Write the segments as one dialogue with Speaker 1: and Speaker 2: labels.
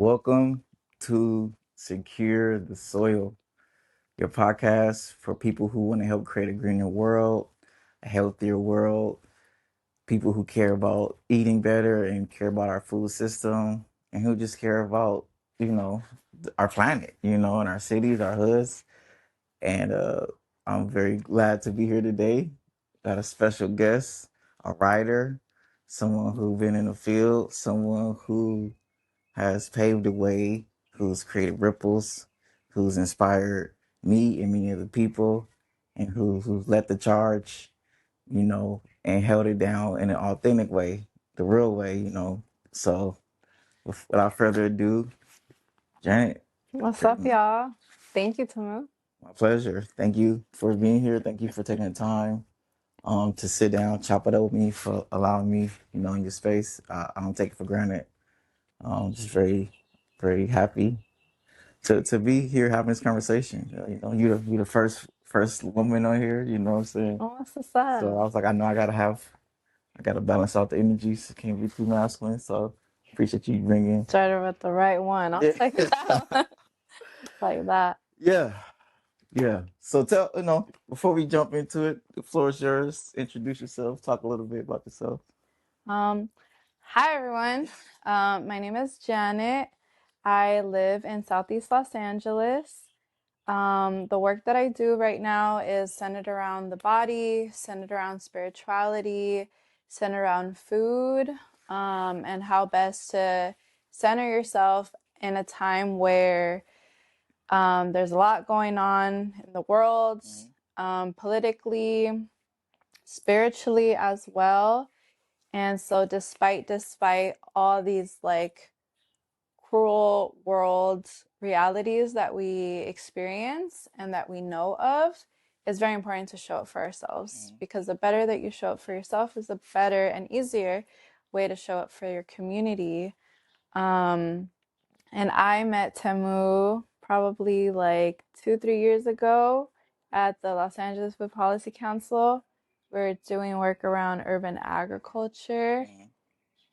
Speaker 1: Welcome to Secure the Soil, your podcast for people who want to help create a greener world, a healthier world, people who care about eating better and care about our food system, and who just care about, our planet, and our cities, our hoods. And I'm very glad to be here today. Got a special guest, a writer, someone who's been in the field, someone who has paved the way, who's created ripples, who's inspired me and many other people, and who's led the charge, and held it down in an authentic way, the real way. So, without further ado, Janet,
Speaker 2: What's up, y'all? Thank you, Temu.
Speaker 1: my pleasure. Thank you for being here. Thank you for taking the time to sit down, chop it up with me, for allowing me, in your space. I don't take it for granted. Just very, very happy to be here having this conversation. You the first woman on here. You know what I'm saying?
Speaker 2: Oh, what's
Speaker 1: So I
Speaker 2: up?
Speaker 1: was like, I know I gotta balance out the energies. It can't be too masculine. So appreciate you bringing.
Speaker 2: Started with the right one. I'll
Speaker 1: Yeah,
Speaker 2: take that one. Like that.
Speaker 1: yeah, yeah. So before we jump into it, the floor is yours. Introduce yourself. Talk a little bit about yourself.
Speaker 2: Um, Hi, everyone. My name is Janet. I live in Southeast Los Angeles. The work that I do right now is centered around the body, centered around spirituality, centered around food, and how best to center yourself in a time where there's a lot going on in the world, politically, spiritually as well. And so despite all these like cruel world realities that we experience and that we know of, it's very important to show up for ourselves, because the better that you show up for yourself is the better and easier way to show up for your community. And I met Temu probably like 2, 3 years ago at the Los Angeles Food Policy Council. We're doing work around urban agriculture.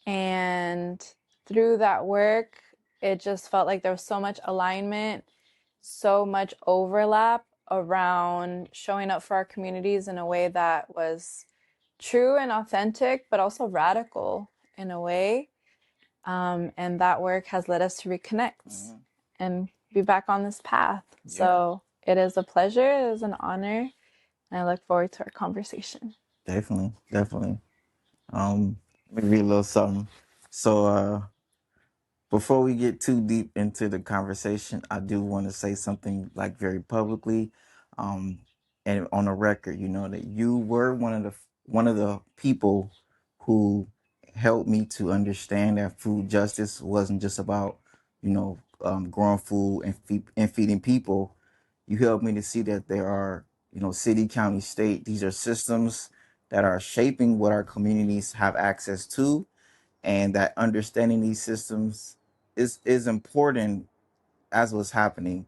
Speaker 2: And through that work, it just felt like there was so much alignment, so much overlap around showing up for our communities in a way that was true and authentic, but also radical in a way. And that work has led us to reconnect and be back on this path.
Speaker 1: Yeah.
Speaker 2: So it is a pleasure, it is an honor, and I look forward to our conversation.
Speaker 1: Definitely, definitely. Let me read a little something. So, before we get too deep into the conversation, I do want to say something like very publicly, um, and on the record, that you were one of the people who helped me to understand that food justice wasn't just about, growing food and feeding people. You helped me to see that there are, city, county, state. These are systems that are shaping what our communities have access to, and that understanding these systems is important as what's happening,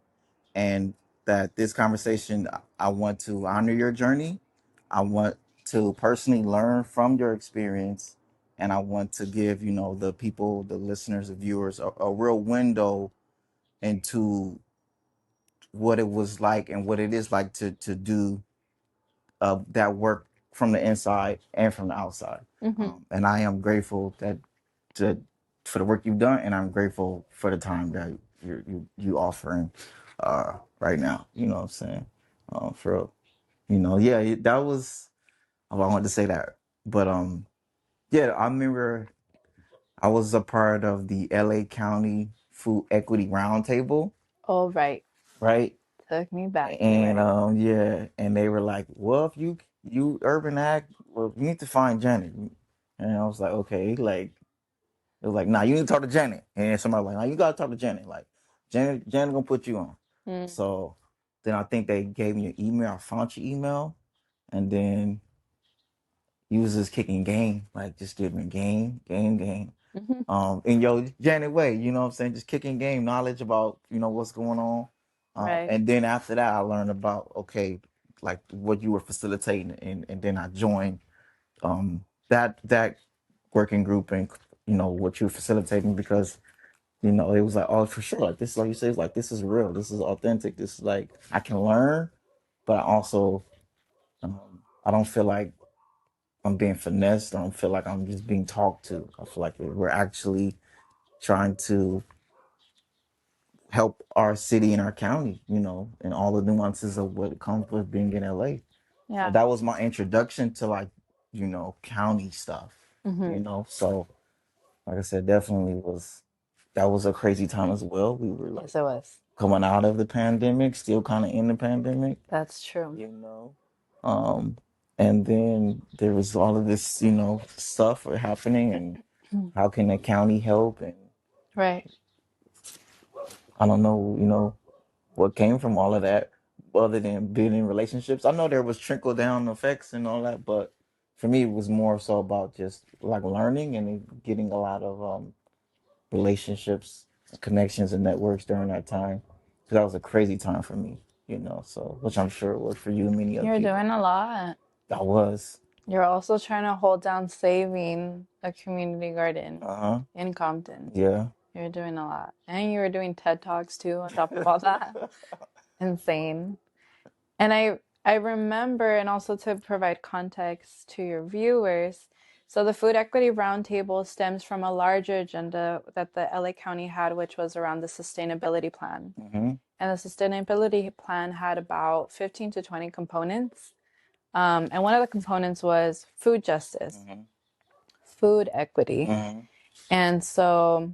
Speaker 1: and that this conversation, I want to honor your journey. I want to personally learn from your experience, and I want to give the people, the listeners, the viewers, a real window into what it was like and what it is like to do that work from the inside and from the outside. And I am grateful to for the work you've done, and I'm grateful for the time that you offering right now. You know what I'm saying? For real. Yeah, that was. Oh, I wanted to say that, but yeah, I remember I was a part of the LA County Food Equity Roundtable,
Speaker 2: Oh, right.
Speaker 1: right?
Speaker 2: Took me back.
Speaker 1: And yeah, and they were like, "Well, if you urban ag, well, you need to find Janet." And I was like, "Okay." Like, it was like, "Nah, you need to talk to Janet." And somebody was like, "Nah, you gotta talk to Janet. Like, Janet gonna put you on." So then I think they gave me an email. I found your email, and then you was just kicking game, like just giving game, game, game. In your Janet way, you know what I'm saying? Just kicking game, knowledge about, what's going on.
Speaker 2: Right.
Speaker 1: And then after that, I learned about, okay, like what you were facilitating. And then I joined that working group, and, what you were facilitating, because You know, it was like, oh, for sure, like this, like you say, it's like this is real, this is authentic, this is like I can learn, but I also I don't feel like I'm being finessed. I don't feel like I'm just being talked to. I feel like we're actually trying to help our city and our county, you know, and all the nuances of what comes with being in LA. So
Speaker 2: Yeah.
Speaker 1: that was my introduction to like, you know, county stuff, you
Speaker 2: Hmm.
Speaker 1: know. So like I said, definitely was that was a crazy time as well. We were like
Speaker 2: Yes, it was.
Speaker 1: coming out of the pandemic, still kind of in the pandemic,
Speaker 2: That's true.
Speaker 1: you know. Um, and then there was all of this, you know, stuff happening, and how can the county help? And
Speaker 2: Right.
Speaker 1: I don't know, you know, what came from all of that other than building relationships. I know there was trickle down effects and all that, but for me, it was more so about just like learning and getting a lot of relationships, connections, and networks during that time. Because that was a crazy time for me, you know. So, which I'm sure it was for you and many other
Speaker 2: You're
Speaker 1: people.
Speaker 2: doing a lot.
Speaker 1: That was.
Speaker 2: You're also trying to hold down saving a community garden
Speaker 1: Uh huh.
Speaker 2: in Compton.
Speaker 1: Yeah.
Speaker 2: You're doing a lot. And you were doing TED Talks too on top of all that. Insane. And I remember, and also to provide context to your viewers, so the Food Equity Roundtable stems from a larger agenda that the LA County had, which was around the sustainability plan.
Speaker 1: Mm-hmm.
Speaker 2: And the sustainability plan had about 15 to 20 components. And one of the components was food justice,
Speaker 1: Mm-hmm.
Speaker 2: food equity.
Speaker 1: Mm-hmm.
Speaker 2: And so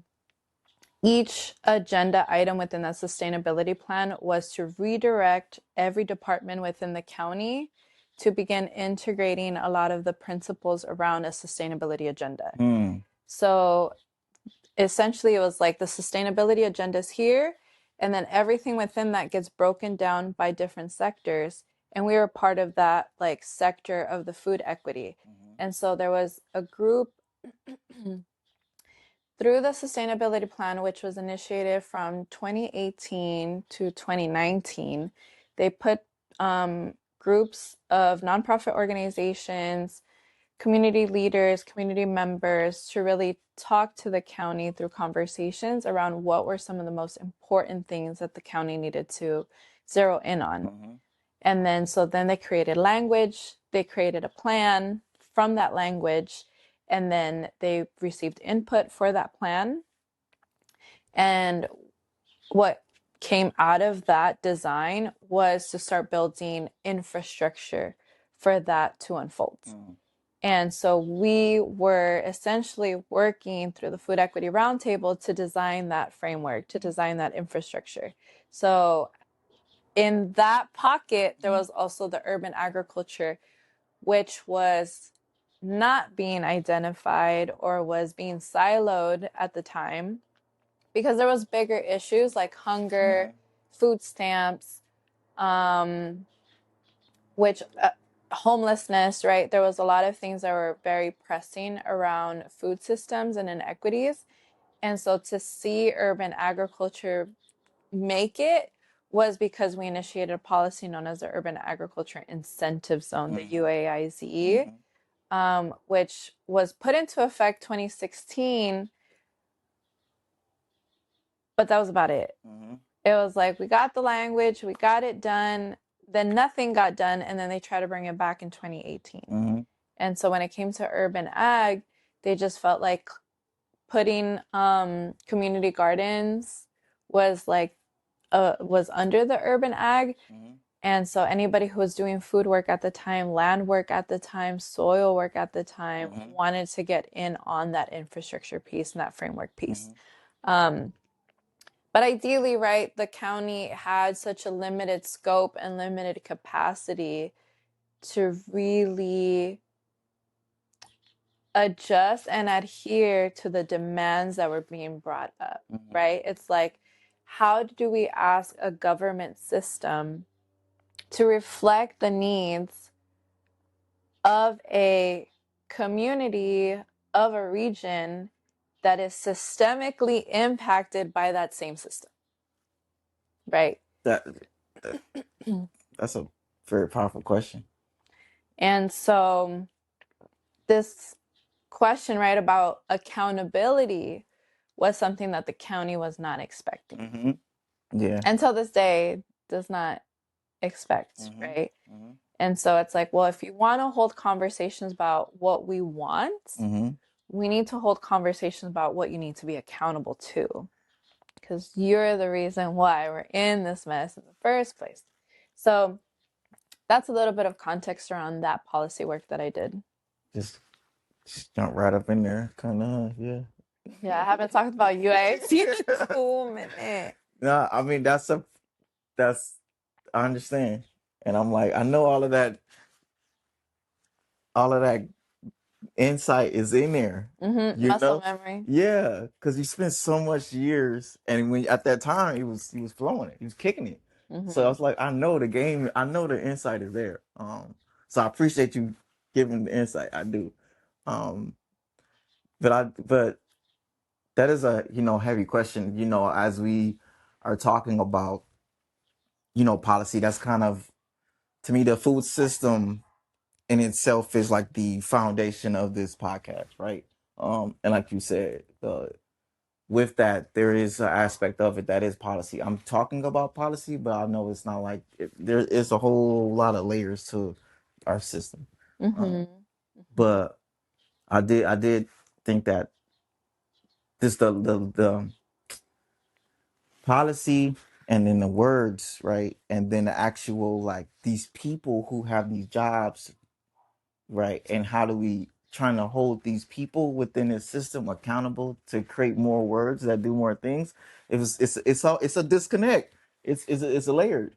Speaker 2: each agenda item within that sustainability plan was to redirect every department within the county to begin integrating a lot of the principles around a sustainability agenda.
Speaker 1: Mm-hmm.
Speaker 2: So essentially, it was like the sustainability agenda is here, and then everything within that gets broken down by different sectors. And we were part of that like sector of the food equity. And so there was a group through the sustainability plan, which was initiated from 2018 to 2019. They put groups of nonprofit organizations, community leaders, community members to really talk to the county through conversations around what were some of the most important things that the county needed to zero in on.
Speaker 1: Mm-hmm.
Speaker 2: And then so then they created language, they created a plan from that language, and then they received input for that plan. And what came out of that design was to start building infrastructure for that to unfold.
Speaker 1: Mm-hmm.
Speaker 2: And so we were essentially working through the Food Equity Roundtable to design that framework, to design that infrastructure. So in that pocket, there was also the urban agriculture, which was not being identified or was being siloed at the time because there was bigger issues like hunger, food stamps, um, which homelessness, right? There was a lot of things that were very pressing around food systems and inequities. And so to see urban agriculture make it was because we initiated a policy known as the Urban Agriculture Incentive Zone, the UAIZ, which was put into effect 2016, but that was about it.
Speaker 1: Mm-hmm.
Speaker 2: It was like we got the language, we got it done, then nothing got done, and then they tried to bring it back in 2018.
Speaker 1: Mm-hmm.
Speaker 2: And so when it came to urban ag, they just felt like putting community gardens was like was under the urban ag.
Speaker 1: Mm-hmm.
Speaker 2: And so anybody who was doing food work at the time, land work at the time, soil work at the time, wanted to get in on that infrastructure piece and that framework piece. Um, but ideally, right, the county had such a limited scope and limited capacity to really adjust and adhere to the demands that were being brought up, right? It's like, how do we ask a government system to reflect the needs of a community, of a region that is systemically impacted by that same system, right?
Speaker 1: That, that that's a very powerful question.
Speaker 2: And so this question, right, about accountability was something that the county was not expecting.
Speaker 1: Mm-hmm. Yeah.
Speaker 2: Until this day, does not expect,
Speaker 1: Mm-hmm.
Speaker 2: right?
Speaker 1: Mm-hmm.
Speaker 2: And so it's like, well, if you want to hold conversations about what we want,
Speaker 1: Mm-hmm.
Speaker 2: we need to hold conversations about what you need to be accountable to. Because you're the reason why we're in this mess in the first place. So that's a little bit of context around that policy work that I did.
Speaker 1: Just jump right up in there, kind of, yeah.
Speaker 2: Yeah, I haven't talked about UIC in 2 minutes.
Speaker 1: No, I mean that's I understand, and I'm like I know all of that insight is in there,
Speaker 2: Muscle memory.
Speaker 1: Yeah, because you spent so much years, and when at that time he was flowing it, he was kicking it. So I was like, I know the game, I know the insight is there. So I appreciate you giving the insight. I do. Um, but that is a heavy question. As we are talking about policy, that's kind of to me the food system in itself is like the foundation of this podcast, right? And like you said, with that, there is an aspect of it that is policy. I'm talking about policy, but I know it's not like there is a whole lot of layers to our system. But I did think that this the policy and then the words, right, and then the actual like these people who have these jobs, right, and how do we trying to hold these people within the system accountable to create more words that do more things. It's a disconnect. It's a layer,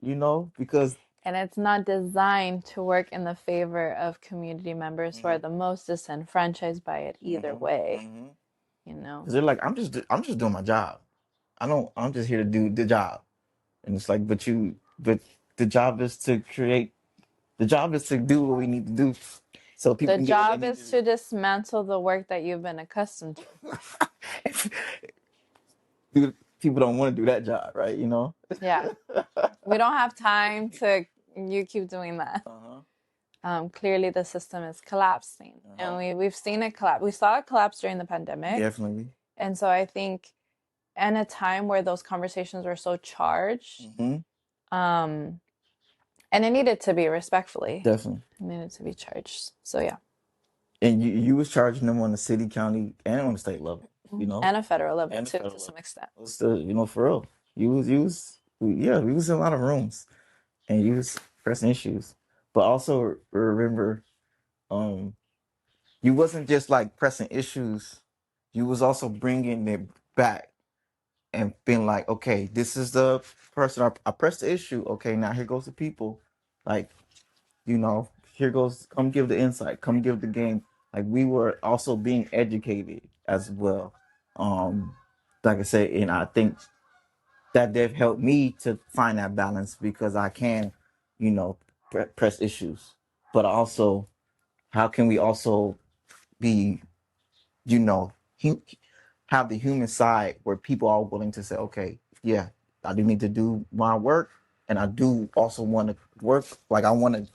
Speaker 1: because
Speaker 2: And it's not designed to work in the favor of community members who are the most disenfranchised by it either way, you know?
Speaker 1: because they're like I'm just doing my job. I'm just here to do the job, and it's like but the job is to create. The job is to do what we need to do, so people
Speaker 2: The
Speaker 1: can get what they
Speaker 2: job
Speaker 1: need
Speaker 2: is to dismantle the work that you've been accustomed to.
Speaker 1: to do. People don't want to do that job, right?
Speaker 2: Yeah. We don't have time to you keep doing that. Clearly the system is collapsing. And we've seen it collapse. We saw it collapse during the pandemic.
Speaker 1: Definitely.
Speaker 2: And so I think in a time where those conversations were so charged, um, and it needed to be respectfully.
Speaker 1: Definitely.
Speaker 2: It needed to be charged. So yeah.
Speaker 1: And you was charging them on the city, county, and on the state level,
Speaker 2: And a federal level
Speaker 1: and the
Speaker 2: too,
Speaker 1: federal
Speaker 2: to
Speaker 1: level.
Speaker 2: some extent.
Speaker 1: Still, for real. We was in a lot of rooms, and you was pressing issues. But also remember, um, you wasn't just like pressing issues. You was also bringing it back and being like, okay, this is the person I pressed the issue. Okay, now here goes the people. Like, here goes, come give the insight, come give the game. Like we were also being educated as well. Um, like I said, and I think that they've helped me to find that balance because I can, press issues, but also how can we also be, you know, hu- have the human side where people are willing to say, okay, yeah, I do need to do my work, and I do also want to work. Like I want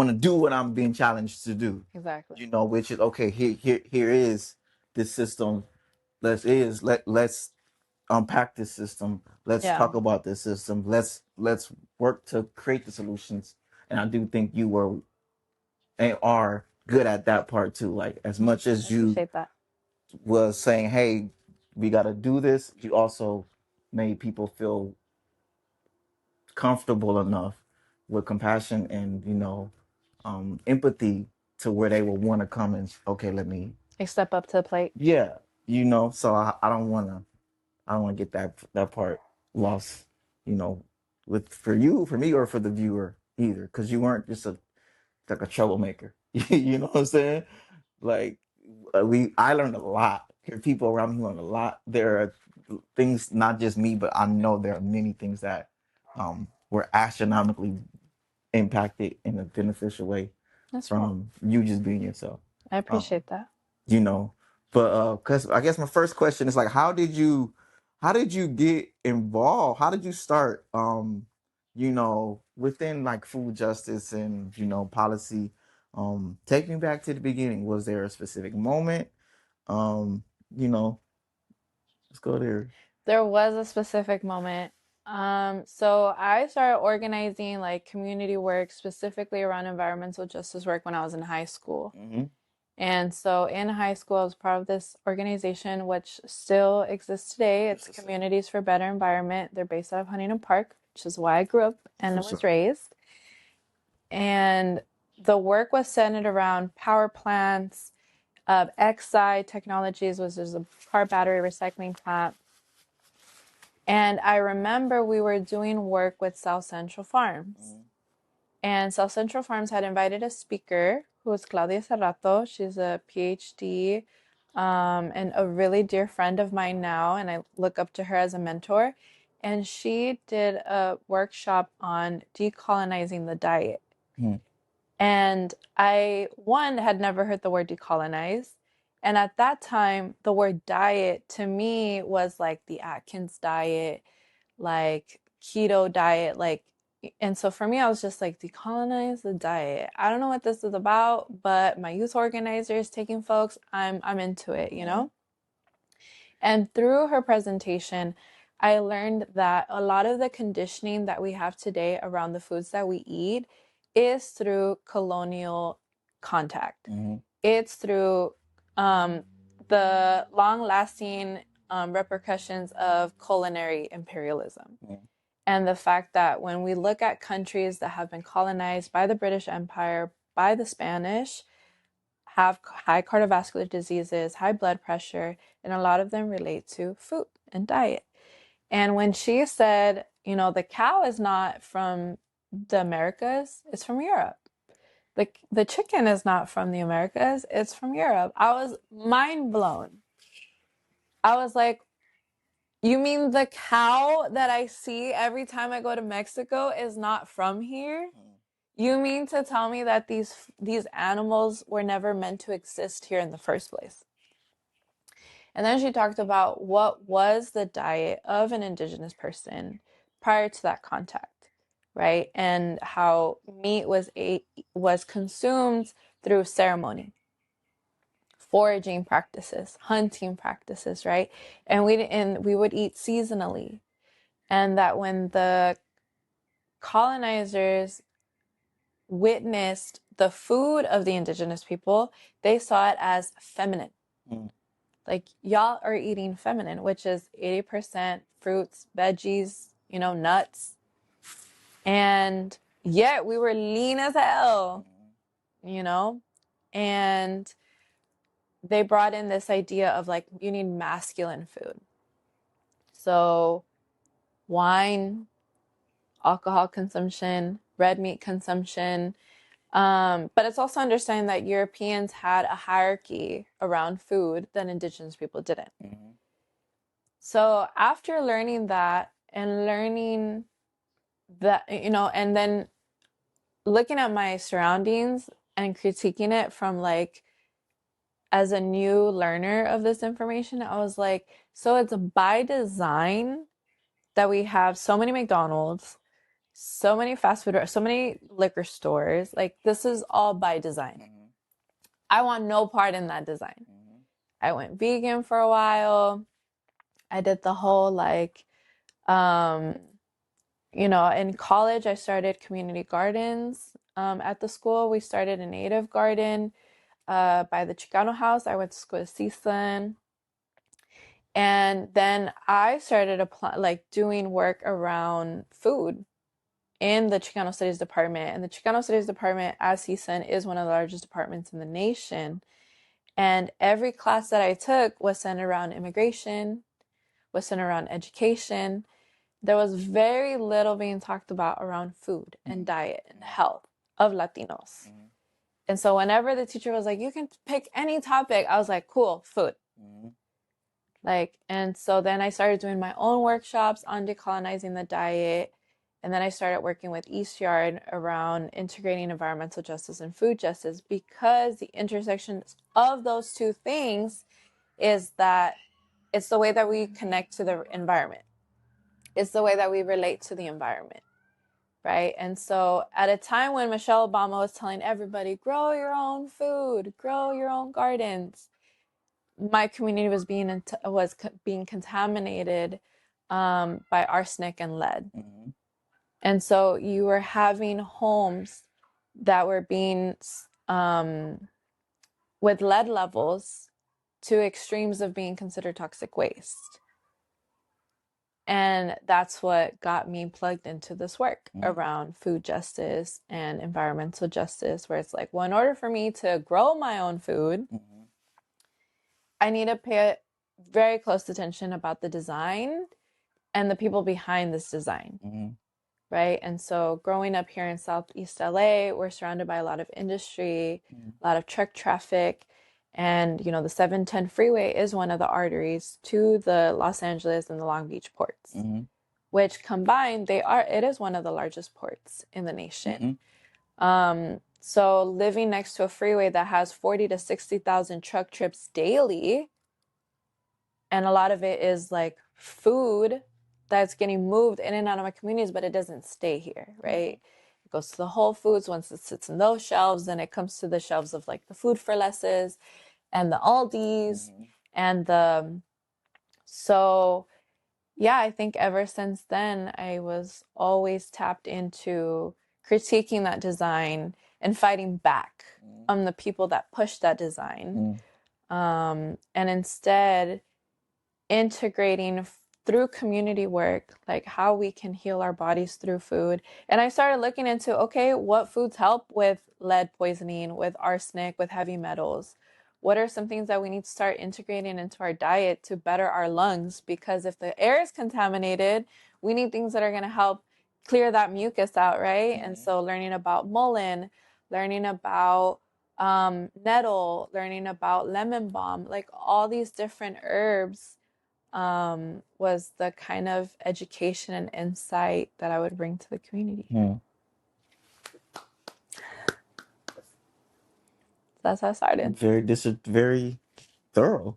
Speaker 1: to do what I'm being challenged to do.
Speaker 2: Exactly.
Speaker 1: Which is okay. Here is this system. Let's unpack this system. Let's talk about this system. Let's work to create the solutions. And I do think you were and are good at that part too. Like as much as
Speaker 2: I
Speaker 1: you
Speaker 2: appreciate that.
Speaker 1: was saying, hey, we got to do this, you also made people feel comfortable enough with compassion and empathy to where they will want to come and okay, let me
Speaker 2: I step up to the plate.
Speaker 1: yeah, so I don't want to get that part lost, you know, with for you, for me, or for the viewer either, because you weren't just like a troublemaker. You know what I'm saying? Like I learned a lot. Here, people around me learned a lot. There are things, not just me, but I know there are many things that were astronomically impacted in a beneficial way
Speaker 2: That's right.
Speaker 1: from you just being yourself.
Speaker 2: I
Speaker 1: Um,
Speaker 2: appreciate that.
Speaker 1: you know, but because I guess my first question is like, how did you get involved? How did you start? Within like food justice and policy. Take me back to the beginning. Was there a specific moment? Um, you know, Let's go there.
Speaker 2: There was a specific moment. So I started organizing like community work specifically around environmental justice work when I was in high school.
Speaker 1: Mm-hmm.
Speaker 2: And so in high school, I was part of this organization, which still exists today. It's Communities for Better Environment. They're based out of Huntington Park, which is why I grew up and was raised. And the work was centered around power plants, XI Technologies, which is a car battery recycling plant. And I remember we were doing work with South Central Farms. Mm-hmm. And South Central Farms had invited a speaker who was Claudia Serrato. She's a PhD and a really dear friend of mine now. And I look up to her as a mentor. And she did a workshop on decolonizing the diet. Mm-hmm. And I, one, had never heard the word decolonize. And at that time, the word diet to me was like the Atkins diet, like keto diet, like, and so for me, I was just like, decolonize the diet. I don't know what this is about, but my youth organizer is taking folks. I'm into it, you know? And through her presentation, I learned that a lot of the conditioning that we have today around the foods that we eat is through colonial contact. Mm-hmm. It's through the long-lasting repercussions of culinary imperialism. Mm-hmm. And the fact that when we look at countries that have been colonized by the British Empire, by the Spanish, have high cardiovascular diseases, high blood pressure, and a lot of them relate to food and diet. And when she said, you know, the cow is not from the Americas, it's from Europe. The chicken is not from the Americas, it's from Europe. I was mind blown. I was like, you mean the cow that I see every time I go to Mexico is not from here? You mean to tell me that these animals were never meant to exist here in the first place? And then she talked about what was the diet of an indigenous person prior to that contact, right? And how meat was consumed through ceremony, foraging practices, hunting practices, right? And we would eat seasonally. And that when the colonizers witnessed the food of the indigenous people, they saw it as feminine. Mm. Like, y'all are eating feminine, which is 80% fruits, veggies, you know, nuts. And yet we were lean as hell, you know? And they brought in this idea of like, you need masculine food. So wine, alcohol consumption, red meat consumption. But it's also understanding that Europeans had a hierarchy around food that indigenous people didn't. Mm-hmm. So after learning that and learning that, you know, and then looking at my surroundings and critiquing it from like, as a new learner of this information, I was like, so it's by design that we have so many McDonald's, so many fast food, so many liquor stores. Like, this is all by design. Mm-hmm. I want no part in that design. Mm-hmm. I went vegan for a while. I did the whole like, you know, in college, I started community gardens. At the school, we started a native garden by the Chicano house. I went to school to CSUN. And then I started doing work around food in the Chicano Studies department. And the Chicano Studies department at CSUN is one of the largest departments in the nation. And every class that I took was centered around immigration, was centered around education. There was very little being talked about around food and diet and health of Latinos. Mm-hmm. And so whenever the teacher was like, you can pick any topic, I was like, cool, food. Mm-hmm. Like, and so then I started doing my own workshops on decolonizing the diet. And then I started working with East Yard around integrating environmental justice and food justice, because the intersections of those two things is that it's the way that we connect to the environment. It's the way that we relate to the environment, right? And so at a time when Michelle Obama was telling everybody, grow your own food, grow your own gardens, my community was being contaminated by arsenic and lead.
Speaker 1: Mm-hmm.
Speaker 2: And so you were having homes that were being with lead levels to extremes of being considered toxic waste. And that's what got me plugged into this work around food justice and environmental justice, where it's like, well, in order for me to grow my own food,
Speaker 1: Mm-hmm.
Speaker 2: I need to pay very close attention about the design and the people behind this design.
Speaker 1: Mm-hmm.
Speaker 2: Right. And so growing up here in Southeast LA, we're surrounded by a lot of industry, a lot of truck traffic. And, the 710 freeway is one of the arteries to the Los Angeles and the Long Beach ports,
Speaker 1: Mm-hmm.
Speaker 2: which combined, it is one of the largest ports in the nation. So living next to a freeway that has 40 to 60,000 truck trips daily, and a lot of it is like food that's getting moved in and out of my communities, but it doesn't stay here, right? It goes to the Whole Foods. Once it sits in those shelves, then it comes to the shelves of like the Food for Lesses and the Aldis and so yeah, I think ever since then I was always tapped into critiquing that design and fighting back on the people that push that design. And instead integrating through community work, like how we can heal our bodies through food. And I started looking into, okay, what foods help with lead poisoning, with arsenic, with heavy metals? What are some things that we need to start integrating into our diet to better our lungs? Because if the air is contaminated, we need things that are going to help clear that mucus out, right? And so learning about mullein, learning about nettle, learning about lemon balm, like all these different herbs was the kind of education and insight that I would bring to the community. That's how I started.
Speaker 1: Very thorough.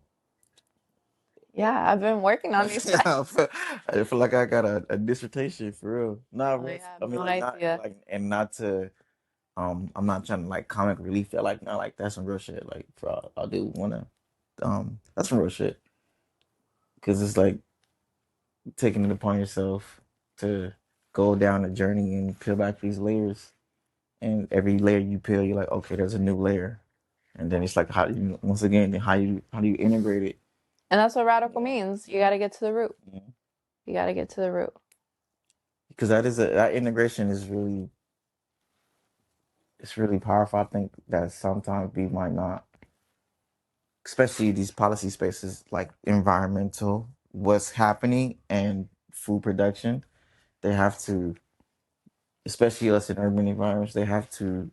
Speaker 2: Yeah, I've been working on these.
Speaker 1: I feel like I got a dissertation for real. Nah,
Speaker 2: Oh
Speaker 1: real.
Speaker 2: yeah, I have
Speaker 1: I mean,
Speaker 2: no
Speaker 1: like not
Speaker 2: idea.
Speaker 1: like and not to. I'm not trying to like comic relief that like not like that's some real shit. Like for I do wanna. That's some real shit because it's like taking it upon yourself to go down the journey and peel back these layers. And every layer you peel, you're like, okay, there's a new layer. And then it's like how you once again, then how do you integrate it?
Speaker 2: And that's what
Speaker 1: You
Speaker 2: radical
Speaker 1: know?
Speaker 2: means. You got to get to the root. You got to get to the root.
Speaker 1: Because that integration is really it's really powerful. I think that sometimes we might not, especially these policy spaces like environmental, what's happening and food production, they have to, especially us in urban environments, they have to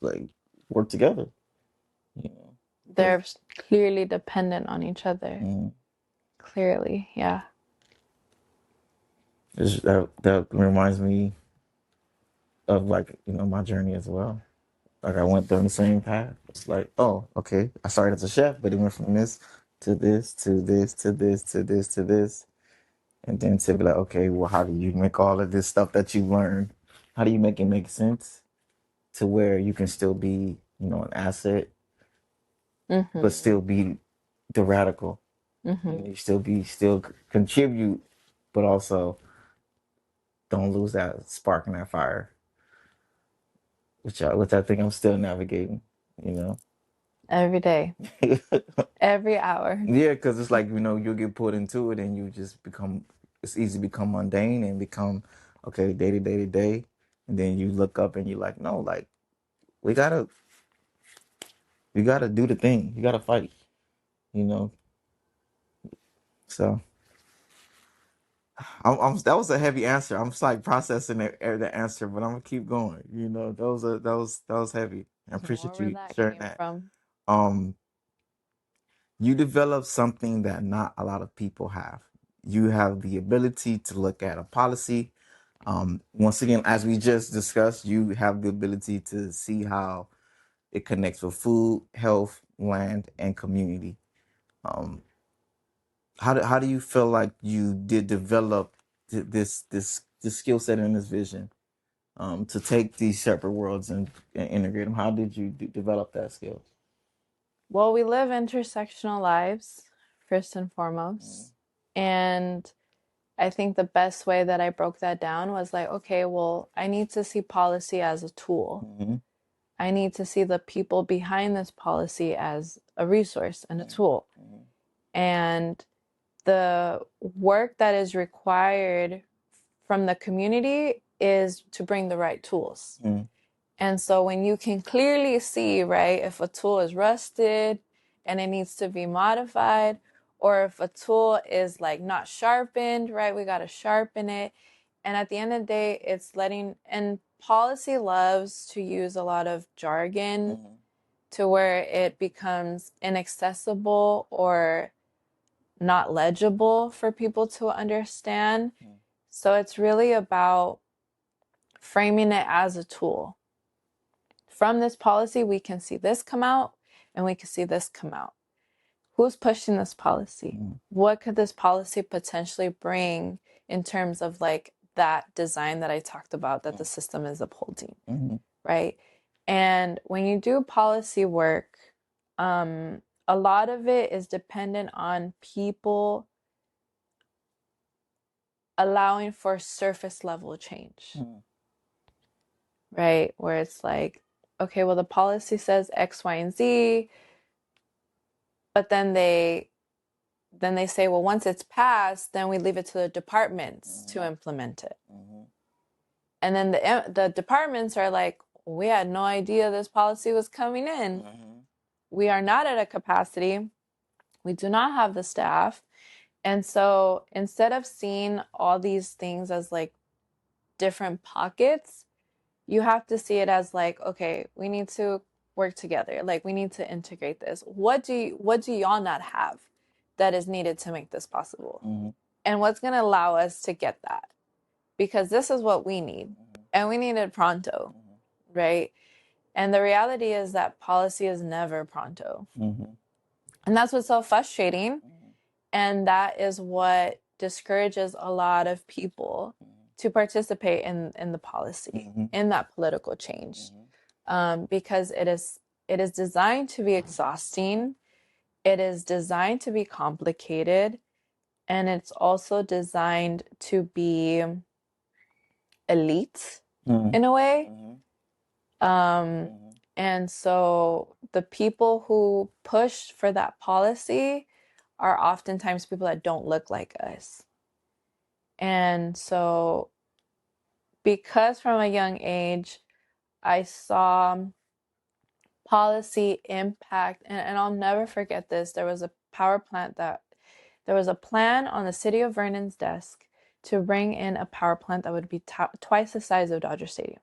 Speaker 1: like work together. You know.
Speaker 2: They're clearly dependent on each other.
Speaker 1: Mm.
Speaker 2: Clearly, yeah.
Speaker 1: That reminds me of like my journey as well. Like I went down the same path. It's like, oh, okay. I started as a chef, but it went from this to this to this to this to this to this, and then to be like, okay, well, how do you make all of this stuff that you learned? How do you make it make sense to where you can still be, an asset, but still be the radical, and you still contribute, but also don't lose that spark and that fire, which I think I'm still navigating. You know.
Speaker 2: Every day, every hour.
Speaker 1: Yeah, because it's like you'll get put into it and you just become. It's easy to become mundane and become okay day to day to day, and then you look up and you're like, no, like we gotta we gotta do the thing. You gotta fight. You know. So that was a heavy answer. I'm just like processing the answer, but I'm gonna keep going. That was heavy. I appreciate
Speaker 2: Wherever
Speaker 1: you
Speaker 2: that
Speaker 1: sharing
Speaker 2: came
Speaker 1: that.
Speaker 2: from.
Speaker 1: Um, you develop something that not a lot of people have. You have the ability to look at a policy. Once again, as we just discussed, you have the ability to see how it connects with food, health, land, and community. Um, how do you feel like you did develop this skill set and this vision to take these separate worlds and integrate them? How did you develop that skill?
Speaker 2: Well, we live intersectional lives, first and foremost. And I think the best way that I broke that down was like, okay, well, I need to see policy as a tool.
Speaker 1: Mm-hmm.
Speaker 2: I need to see the people behind this policy as a resource and a tool.
Speaker 1: Mm-hmm.
Speaker 2: And the work that is required from the community is to bring the right tools.
Speaker 1: Mm-hmm.
Speaker 2: And so when you can clearly see, right, if a tool is rusted and it needs to be modified, or if a tool is like not sharpened, right, we got to sharpen it. And at the end of the day, it's and policy loves to use a lot of jargon to where it becomes inaccessible or not legible for people to understand. So it's really about framing it as a tool. From this policy, we can see this come out and we can see this come out. Who's pushing this policy? What could this policy potentially bring in terms of like that design that I talked about that the system is upholding, right? And when you do policy work, a lot of it is dependent on people allowing for surface level change, right? Where it's like, okay, well, the policy says X, Y, and Z, but then they say, well, once it's passed, then we leave it to the departments to implement it. And then the departments are like, we had no idea this policy was coming in. We are not at a capacity. We do not have the staff. And so instead of seeing all these things as like different pockets, you have to see it as like, okay, we need to work together. Like we need to integrate this. What do y'all not have that is needed to make this possible? And what's going to allow us to get that? Because this is what we need. And we need it pronto, right? And the reality is that policy is never pronto. And that's what's so frustrating. And that is what discourages a lot of people to participate in the policy, in that political change. Because it is designed to be exhausting. It is designed to be complicated. And it's also designed to be elite in a way. And so the people who push for that policy are oftentimes people that don't look like us. And so because from a young age, I saw policy impact, and I'll never forget this. There was a plan on the city of Vernon's desk to bring in a power plant that would be twice the size of Dodger Stadium.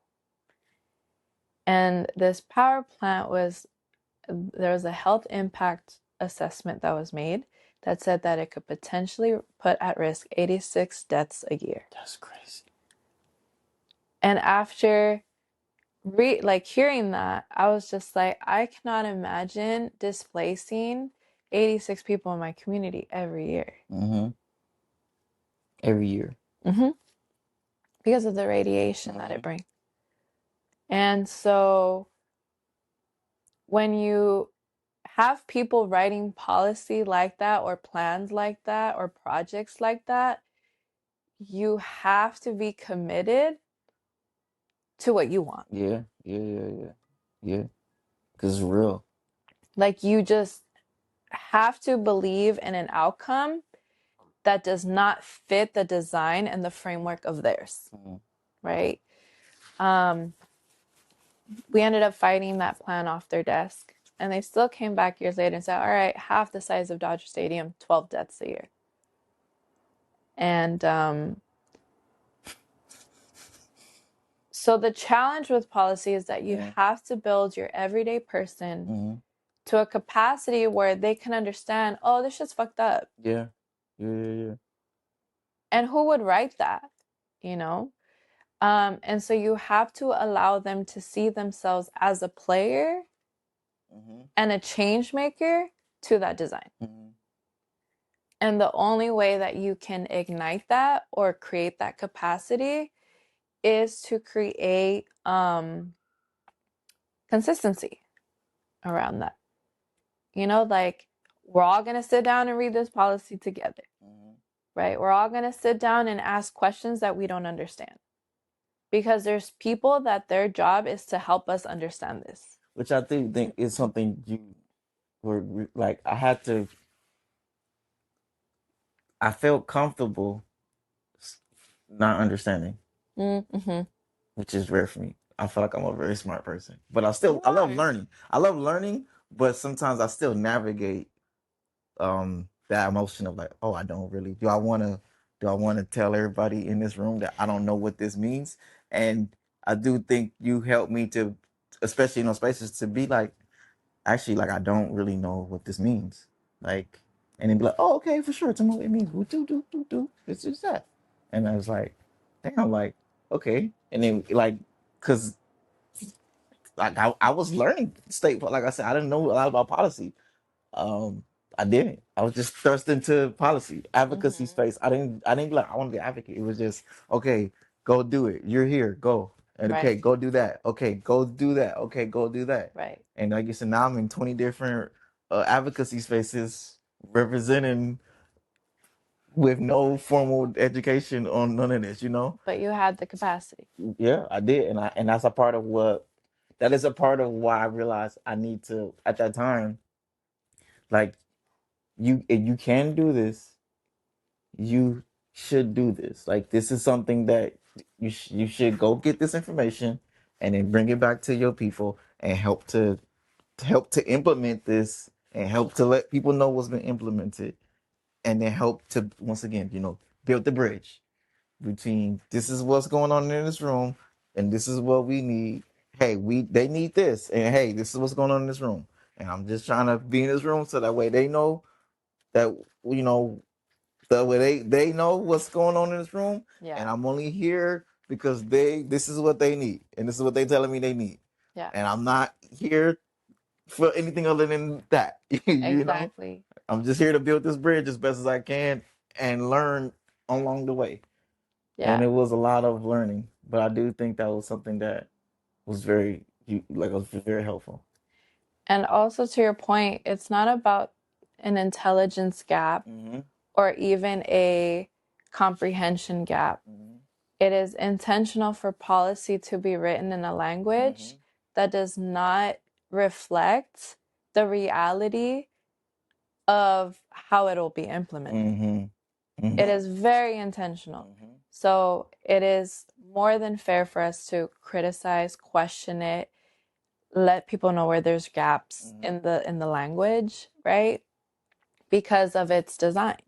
Speaker 2: And this power plant there was a health impact assessment that was made that said that it could potentially put at risk 86 deaths a year.
Speaker 1: That's crazy.
Speaker 2: And after hearing that, I was just like, I cannot imagine displacing 86 people in my community every year.
Speaker 1: Every year.
Speaker 2: Because of the radiation that it brings. And so when you have people writing policy like that or plans like that or projects like that, you have to be committed to what you want.
Speaker 1: Yeah. Because it's real.
Speaker 2: Like you just have to believe in an outcome that does not fit the design and the framework of theirs, right? We ended up fighting that plan off their desk, and they still came back years later and said, all right, half the size of Dodger Stadium, 12 deaths a year. And so the challenge with policy is that you have to build your everyday person to a capacity where they can understand, oh, this shit's fucked up.
Speaker 1: Yeah.
Speaker 2: And who would write that, you know? And so you have to allow them to see themselves as a player and a change maker to that design. And the only way that you can ignite that or create that capacity is to create consistency around that. You know, like we're all going to sit down and read this policy together, right? We're all going to sit down and ask questions that we don't understand because there's people that their job is to help us understand this.
Speaker 1: Which I think is something you were like, I felt comfortable not understanding,
Speaker 2: Mm-hmm.
Speaker 1: which is rare for me. I feel like I'm a very smart person, but I love learning. I love learning, but sometimes I still navigate that emotion of like, oh, I don't really, do I want to tell everybody in this room that I don't know what this means? And I do think you help me to, especially in those spaces, to be like, actually, like, I don't really know what this means. Like, and then be like, oh, okay, for sure. Tell me what it means. Do. This is that. And I was like, damn, like, okay. And then, like, cause like I was learning state, like I said, I didn't know a lot about policy. Um, I didn't. I was just thrust into policy, advocacy space. I didn't be like, I want to be an advocate. It was just, okay, go do it. You're here, go. And okay,
Speaker 2: Right.
Speaker 1: go do that. Okay, go do that. Okay, go do that.
Speaker 2: Right.
Speaker 1: And like you said, now I'm in 20 different advocacy spaces representing with no formal education on none of this, you know?
Speaker 2: But you had the capacity.
Speaker 1: Yeah, I did. And that's a part of what, that is a part of why I realized I need to, at that time, like, if you can do this, you should do this. Like, this is something that you should go get this information and then bring it back to your people and help to implement this and help to let people know what's been implemented, and then help to, once again, build the bridge between, this is what's going on in this room and this is what we need. Hey, they need this, and hey, this is what's going on in this room. And I'm just trying to be in this room so that way they know that, you know that way they know what's going on in this room.
Speaker 2: Yeah.
Speaker 1: And I'm only here because this is what they need, and this is what they telling me they need.
Speaker 2: Yeah.
Speaker 1: And I'm not here for anything other than that.
Speaker 2: Exactly.
Speaker 1: I'm just here to build this bridge as best as I can and learn along the way.
Speaker 2: Yeah.
Speaker 1: And it was a lot of learning, but I do think that was something that was was very helpful.
Speaker 2: And also to your point, it's not about an intelligence gap or even a comprehension gap. It is intentional for policy to be written in a language that does not reflect the reality of how it will be implemented. It is very intentional. So it is more than fair for us to criticize, question it, let people know where there's gaps in the language, right? Because of its design.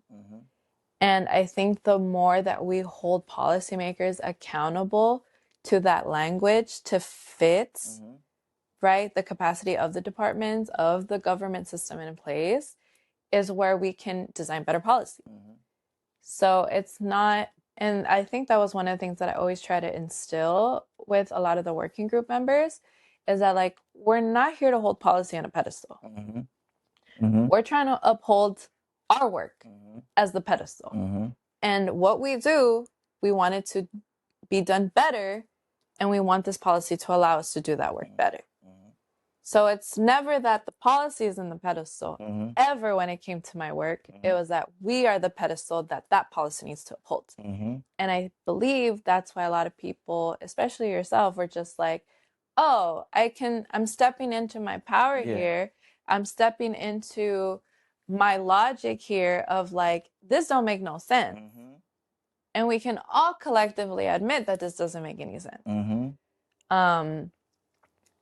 Speaker 2: And I think the more that we hold policymakers accountable to that language to fit, right, the capacity of the departments, of the government system in place, is where we can design better policy. So it's not, and I think that was one of the things that I always try to instill with a lot of the working group members, is that, like, we're not here to hold policy on a pedestal. We're trying to uphold our work as the pedestal. And what we do, we want it to be done better, and we want this policy to allow us to do that work better. So it's never that the policy is in the pedestal. Ever when it came to my work, it was that we are the pedestal that policy needs to uphold. And I believe that's why a lot of people, especially yourself, were just like, oh, I'm stepping into my power here. I'm stepping into my logic here of like, this don't make no sense. And we can all collectively admit that this doesn't make any sense.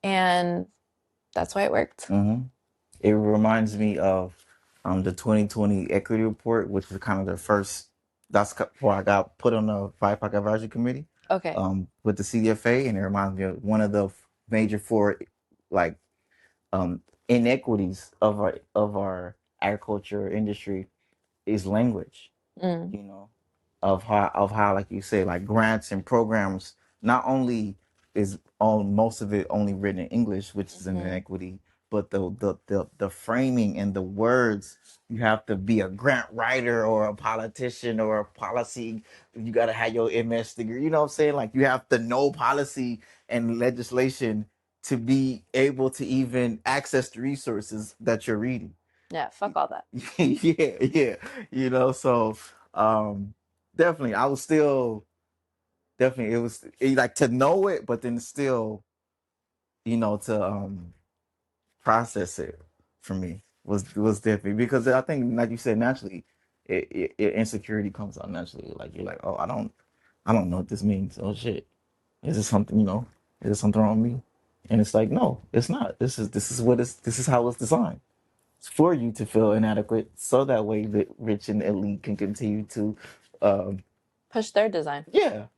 Speaker 2: And that's why it worked.
Speaker 1: It reminds me of the 2020 equity report, which was kind of the first. That's where I got put on the BIPOC advisory committee.
Speaker 2: Okay.
Speaker 1: With the CDFA, and it reminds me of one of the major four, like, inequities of our agriculture industry is language. You know, of how, like you say, like, grants and programs, not only is on most of it only written in English, which is an inequity, but the framing and the words, you have to be a grant writer or a politician or a policy, you got to have your MS degree, you know what I'm saying? Like, you have to know policy and legislation to be able to even access the resources that you're reading.
Speaker 2: Yeah, fuck all that.
Speaker 1: Yeah. So definitely I was still definitely like to know it, but then still, to process it for me was definitely because I think, like you said, naturally, insecurity comes out naturally. Like you're like, oh, I don't know what this means. Oh shit, is this something? Is there something wrong with me? And it's like, no, it's not. This is how it's designed. It's for you to feel inadequate, so that way the rich and elite can continue to, um,
Speaker 2: Push their design.
Speaker 1: yeah,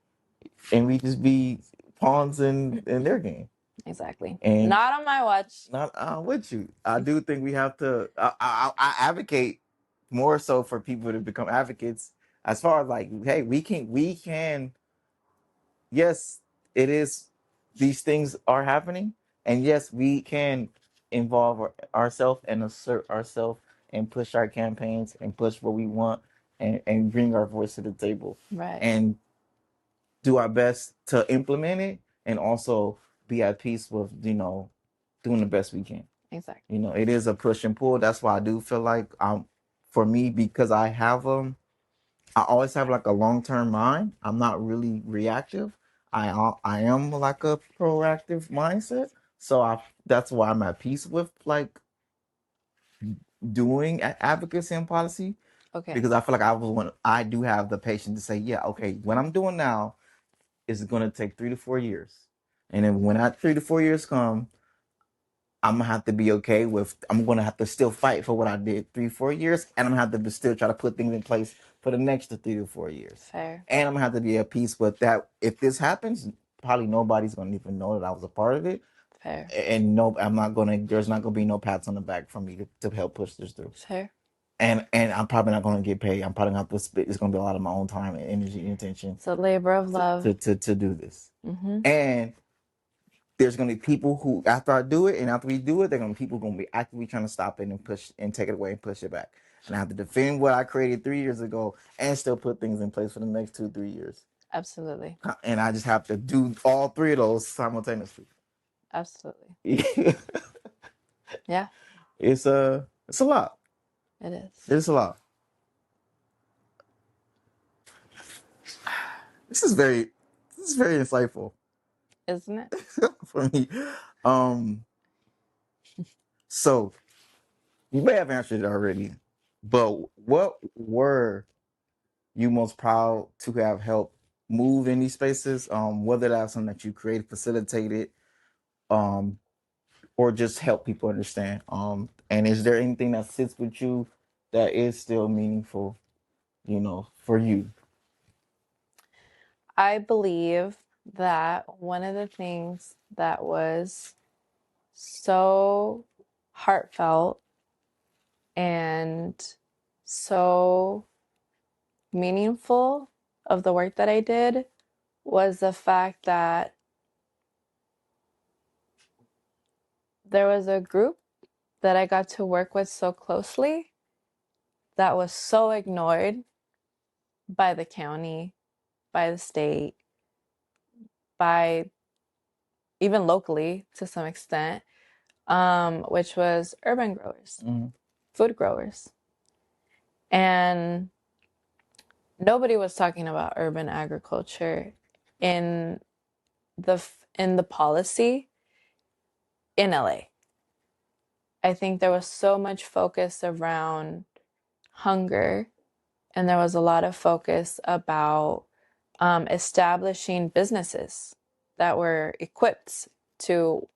Speaker 1: and we just be pawns in their game.
Speaker 2: Exactly.
Speaker 1: And
Speaker 2: Not on my watch.
Speaker 1: not with you. I do think we have to. I advocate more so for people to become advocates. As far as like, hey, we can. Yes, it is. These things are happening, and yes, we can involve ourselves and assert ourselves and push our campaigns and push what we want and bring our voice to the table
Speaker 2: Right.
Speaker 1: and do our best to implement it and also be at peace with doing the best we can.
Speaker 2: Exactly.
Speaker 1: It is a push and pull. That's why I do feel like for me, because I always have like a long term mind. I'm not really reactive. I am like a proactive mindset. So that's why I'm at peace with like doing advocacy and policy,
Speaker 2: Okay.
Speaker 1: because I feel like I do have the patience to say, yeah, okay, what I'm doing now is going to take 3 to 4 years, and then when that 3 to 4 years come, I'm gonna have to be okay with. I'm gonna have to still fight for what I did 3 4 years, and I'm gonna have to still try to put things in place for the next 3 to 4 years.
Speaker 2: Fair.
Speaker 1: And I'm gonna have to be at peace with that. If this happens, probably nobody's gonna even know that I was a part of it.
Speaker 2: Fair.
Speaker 1: And no, I'm not gonna. There's not gonna be no pats on the back from me to help push this through.
Speaker 2: Fair.
Speaker 1: And I'm probably not gonna get paid. I'm probably gonna have to spit. It's gonna be a lot of my own time and energy and attention.
Speaker 2: It's a labor of love.
Speaker 1: To do this.
Speaker 2: Mm-hmm.
Speaker 1: And there's gonna be people who, after I do it and after we do it, people gonna be actively trying to stop it and push and take it away and push it back. And I have to defend what I created 3 years ago and still put things in place for the next 2 3 years.
Speaker 2: Absolutely.
Speaker 1: And I just have to do all three of those simultaneously.
Speaker 2: Absolutely. Yeah.
Speaker 1: It's a lot.
Speaker 2: It is.
Speaker 1: It's a lot. This is very insightful,
Speaker 2: isn't it?
Speaker 1: For me. So you may have answered it already, but what were you most proud to have helped move in these spaces? Whether that's something that you created, facilitated, um, or just help people understand. And is there anything that sits with you that is still meaningful, for you?
Speaker 2: I believe that one of the things that was so heartfelt and so meaningful of the work that I did was the fact that there was a group that I got to work with so closely that was so ignored by the county, by the state, by even locally to some extent, which was urban growers, food growers. And nobody was talking about urban agriculture in the policy in LA. I think there was so much focus around hunger, and there was a lot of focus about establishing businesses that were equipped to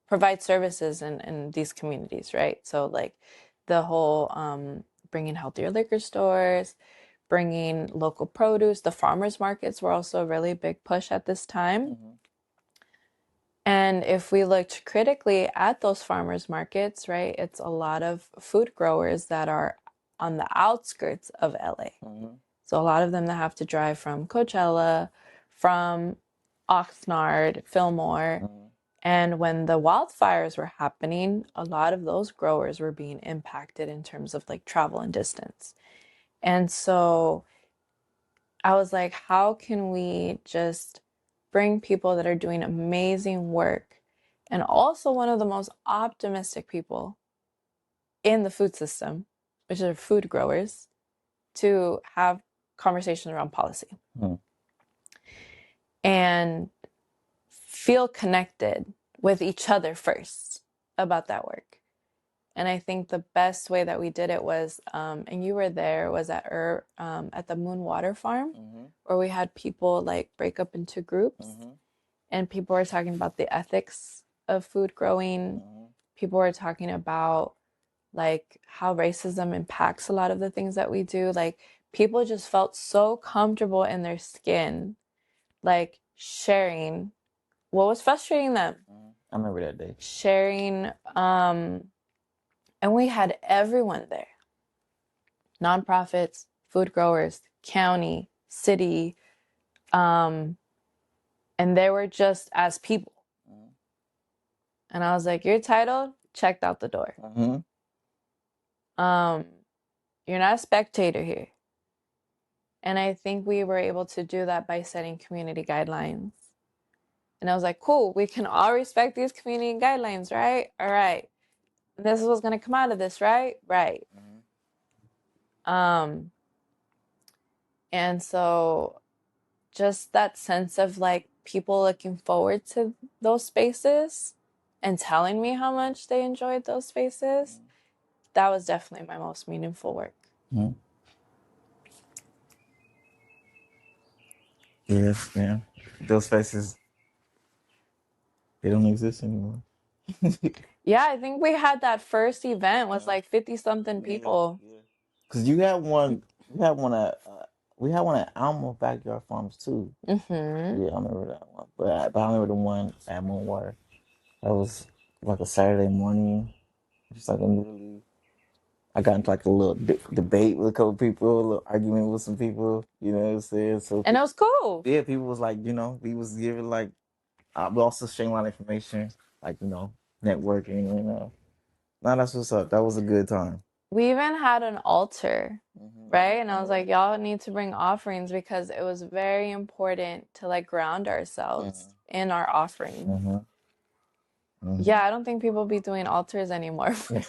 Speaker 2: provide services in these communities, right? So like the whole bringing healthier liquor stores, bringing local produce. The farmers markets were also a really big push at this time. Mm-hmm. And if we looked critically at those farmers markets, right, it's a lot of food growers that are on the outskirts of LA. Mm-hmm. So a lot of them that have to drive from Coachella, from Oxnard, Fillmore. Mm-hmm. And when the wildfires were happening, a lot of those growers were being impacted in terms of like travel and distance. And so I was like, how can we just bring people that are doing amazing work and also one of the most optimistic people in the food system, which are food growers, to have conversations around policy and feel connected with each other first about that work. And I think the best way that we did it was, and you were there, was at the Moon Water Farm, where we had people like break up into groups, and people were talking about the ethics of food growing. People were talking about like how racism impacts a lot of the things that we do. Like people just felt so comfortable in their skin, like sharing what was frustrating them.
Speaker 1: I remember that day.
Speaker 2: Sharing, and we had everyone there. Nonprofits, food growers, county, city, and they were just as people. And I was like, "Your title checked out the door. You're not a spectator here." And I think we were able to do that by setting community guidelines. And I was like, cool, we can all respect these community guidelines, right? All right. This is what's going to come out of this, right? Right. And so just that sense of like people looking forward to those spaces and telling me how much they enjoyed those spaces, that was definitely my most meaningful work.
Speaker 1: Yes, man. Those spaces, they don't exist anymore.
Speaker 2: Yeah, I think we had that first event was like 50-something people.
Speaker 1: Cause you had one at we had one at Alma Backyard Farms too. Yeah, I remember that one. But I remember the one at Moonwater. That was like a Saturday morning. Just like literally, I got into like a little debate with a couple people, a little argument with some people. You know what I'm saying? So
Speaker 2: And it was cool.
Speaker 1: Yeah, people was like, we was giving like, we also sharing a lot of information, like networking. Nah, that's what's up. That was a good time.
Speaker 2: We even had an altar, right? And I was like, y'all need to bring offerings because it was very important to like ground ourselves in our offering. Yeah, I don't think people be doing altars anymore for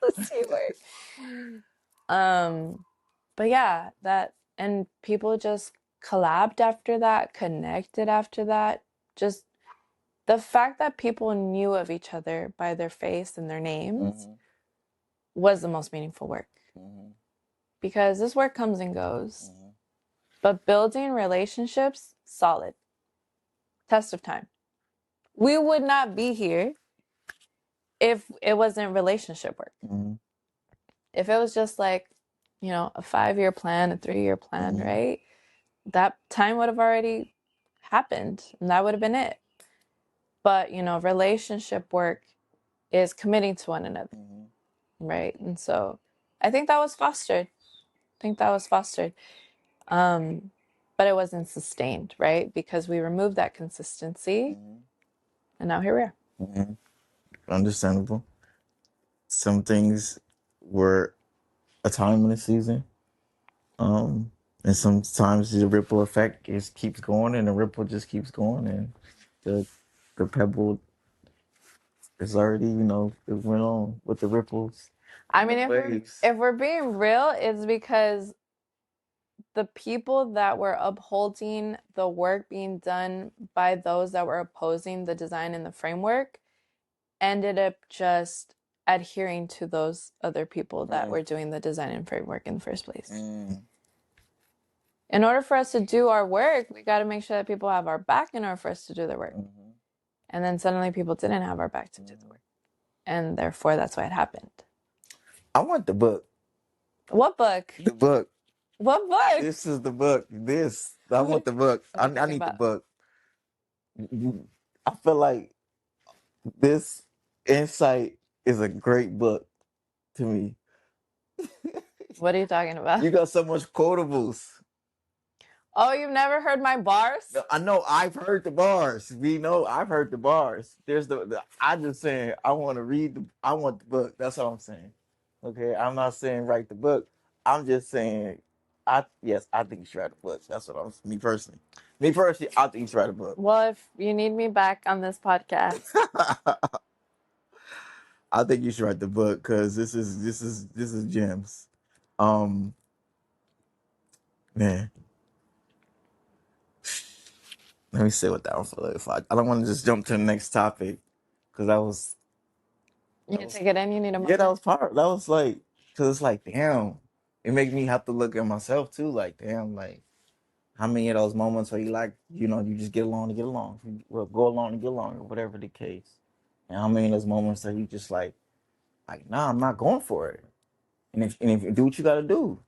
Speaker 2: policy work. But yeah, and people just collabed after that, connected after that. Just the fact that people knew of each other by their face and their names was the most meaningful work. Because this work comes and goes. But building relationships, solid. Test of time. We would not be here if it wasn't relationship work. If it was just like, a 5-year plan, a 3-year plan, right? That time would have already happened and that would have been it. But, relationship work is committing to one another, right? And so I think that was fostered. But it wasn't sustained, right? Because we removed that consistency, and now here we are.
Speaker 1: Understandable. Some things were a time in the season, and sometimes the ripple effect keeps going, and the ripple just keeps going, and the pebble is already, it went on with the ripples.
Speaker 2: I mean, if we're being real, it's because the people that were upholding the work being done by those that were opposing the design and the framework ended up just adhering to those other people that were doing the design and framework in the first place. In order for us to do our work, we got to make sure that people have our back in order for us to do their work. And then suddenly people didn't have our back to do the work. And therefore, that's why it happened.
Speaker 1: I want the book.
Speaker 2: What book?
Speaker 1: The book.
Speaker 2: What book?
Speaker 1: This is the book. I want the book. I need the book. I feel like this insight is a great book to me.
Speaker 2: What are you talking about?
Speaker 1: You got so much quotables.
Speaker 2: Oh, you've never heard my bars?
Speaker 1: No, I know I've heard the bars. We know I've heard the bars. There's I'm just saying I want to I want the book. That's all I'm saying. Okay, I'm not saying write the book. I'm just saying Yes, I think you should write a book. That's what I'm. Me personally, I think you should write a book.
Speaker 2: Well, if you need me back on this podcast,
Speaker 1: I think you should write the book because this is gems. Um, man, let me sit with that one for if I don't want to just jump to the next topic because
Speaker 2: you
Speaker 1: that was
Speaker 2: take it in. You need a
Speaker 1: yeah, that
Speaker 2: moment.
Speaker 1: was part. That was like because it's like damn, it makes me have to look at myself too. Like damn, like how many of those moments where you like you just get along to get along, well go along to get along or whatever the case, and how many of those moments that you just like nah, I'm not going for it, and if you do what you got to do,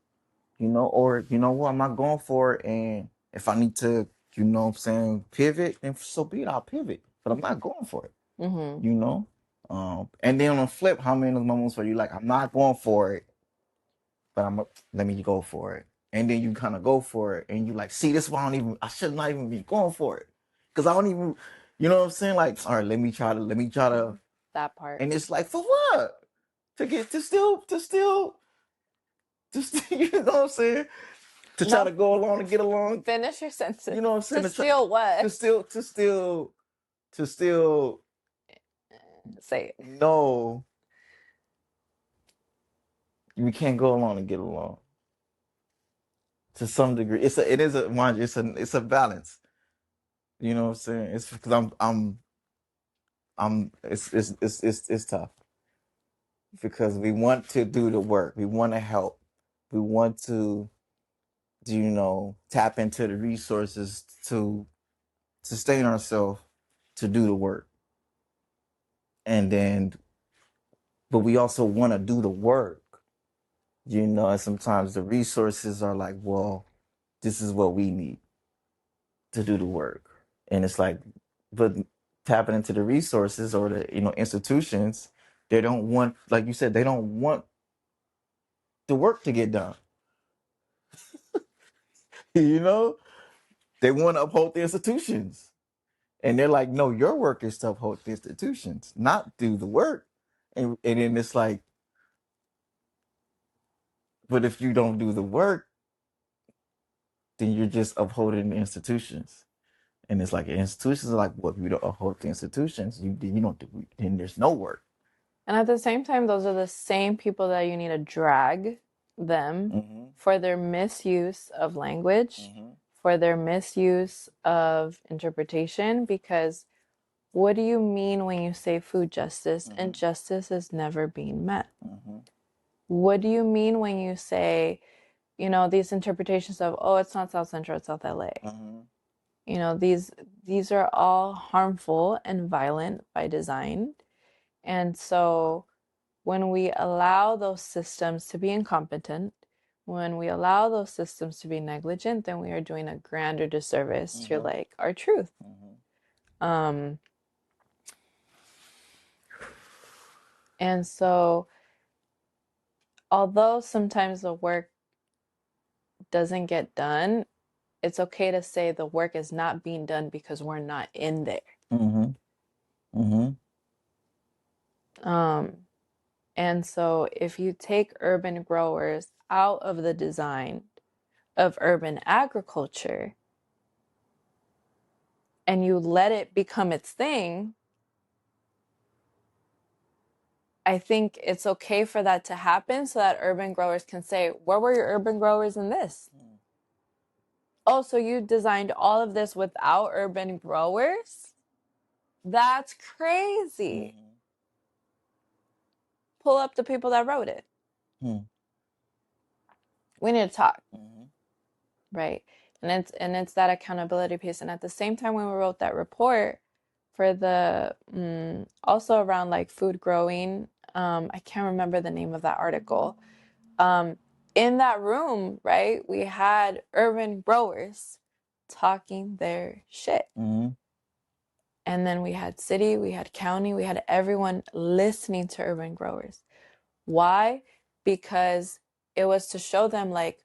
Speaker 1: or what, I'm not going for it. And if I need to, what I'm saying, pivot, then so be it, I'll pivot. But I'm not going for it,
Speaker 2: Mm-hmm.
Speaker 1: you know? And then on the flip, how many of those moments where you like, I'm not going for it, but let me go for it. And then you kind of go for it and you like, see, this is why I should not even be going for it. Cause I don't even, you know what I'm saying? Like, all right, let me try to,
Speaker 2: That part.
Speaker 1: and it's like, for what? To still, you know what I'm saying? To try
Speaker 2: No,
Speaker 1: to go along and get along.
Speaker 2: finish your sentence.
Speaker 1: You know what I'm saying?
Speaker 2: To steal what?
Speaker 1: To still
Speaker 2: Say it.
Speaker 1: no, we can't go along and get along. To some degree, mind you, it's a balance. You know what I'm saying? It's because it's tough because we want to do the work, we want to help, we want to tap into the resources to sustain ourselves to do the work, and then but we also want to do the work. And sometimes the resources are like, well, this is what we need to do the work. And it's like, but tapping into the resources or the, institutions, they don't want, like you said, they don't want the work to get done. you know, they want to uphold the institutions. And they're like, no, your work is to uphold the institutions, not do the work. And then it's like, but if you don't do the work, then you're just upholding the institutions. And it's like institutions are like, well, if you don't uphold the institutions, you don't do, then there's no work.
Speaker 2: And at the same time, those are the same people that you need to drag them
Speaker 1: Mm-hmm.
Speaker 2: for their misuse of language,
Speaker 1: Mm-hmm.
Speaker 2: for their misuse of interpretation. Because what do you mean when you say food justice and justice is never being met?
Speaker 1: Mm-hmm.
Speaker 2: What do you mean when you say, these interpretations of, oh, it's not South Central, it's South LA?
Speaker 1: Mm-hmm.
Speaker 2: These are all harmful and violent by design. And so when we allow those systems to be incompetent, when we allow those systems to be negligent, then we are doing a grander disservice to like our truth. Um, and so although sometimes the work doesn't get done, it's okay to say the work is not being done because we're not in there.
Speaker 1: Mm-hmm. Mm-hmm.
Speaker 2: And so if you take urban growers out of the design of urban agriculture and you let it become its thing, I think it's okay for that to happen so that urban growers can say, where were your urban growers in this? Oh, so you designed all of this without urban growers? That's crazy. Pull up the people that wrote it. We need to talk. Right. And it's that accountability piece. And at the same time, when we wrote that report for the also around like food growing, I can't remember the name of that article. In that room, right, we had urban growers talking their shit.
Speaker 1: Mm-hmm.
Speaker 2: And then we had city, we had county, we had everyone listening to urban growers. Why? Because it was to show them like,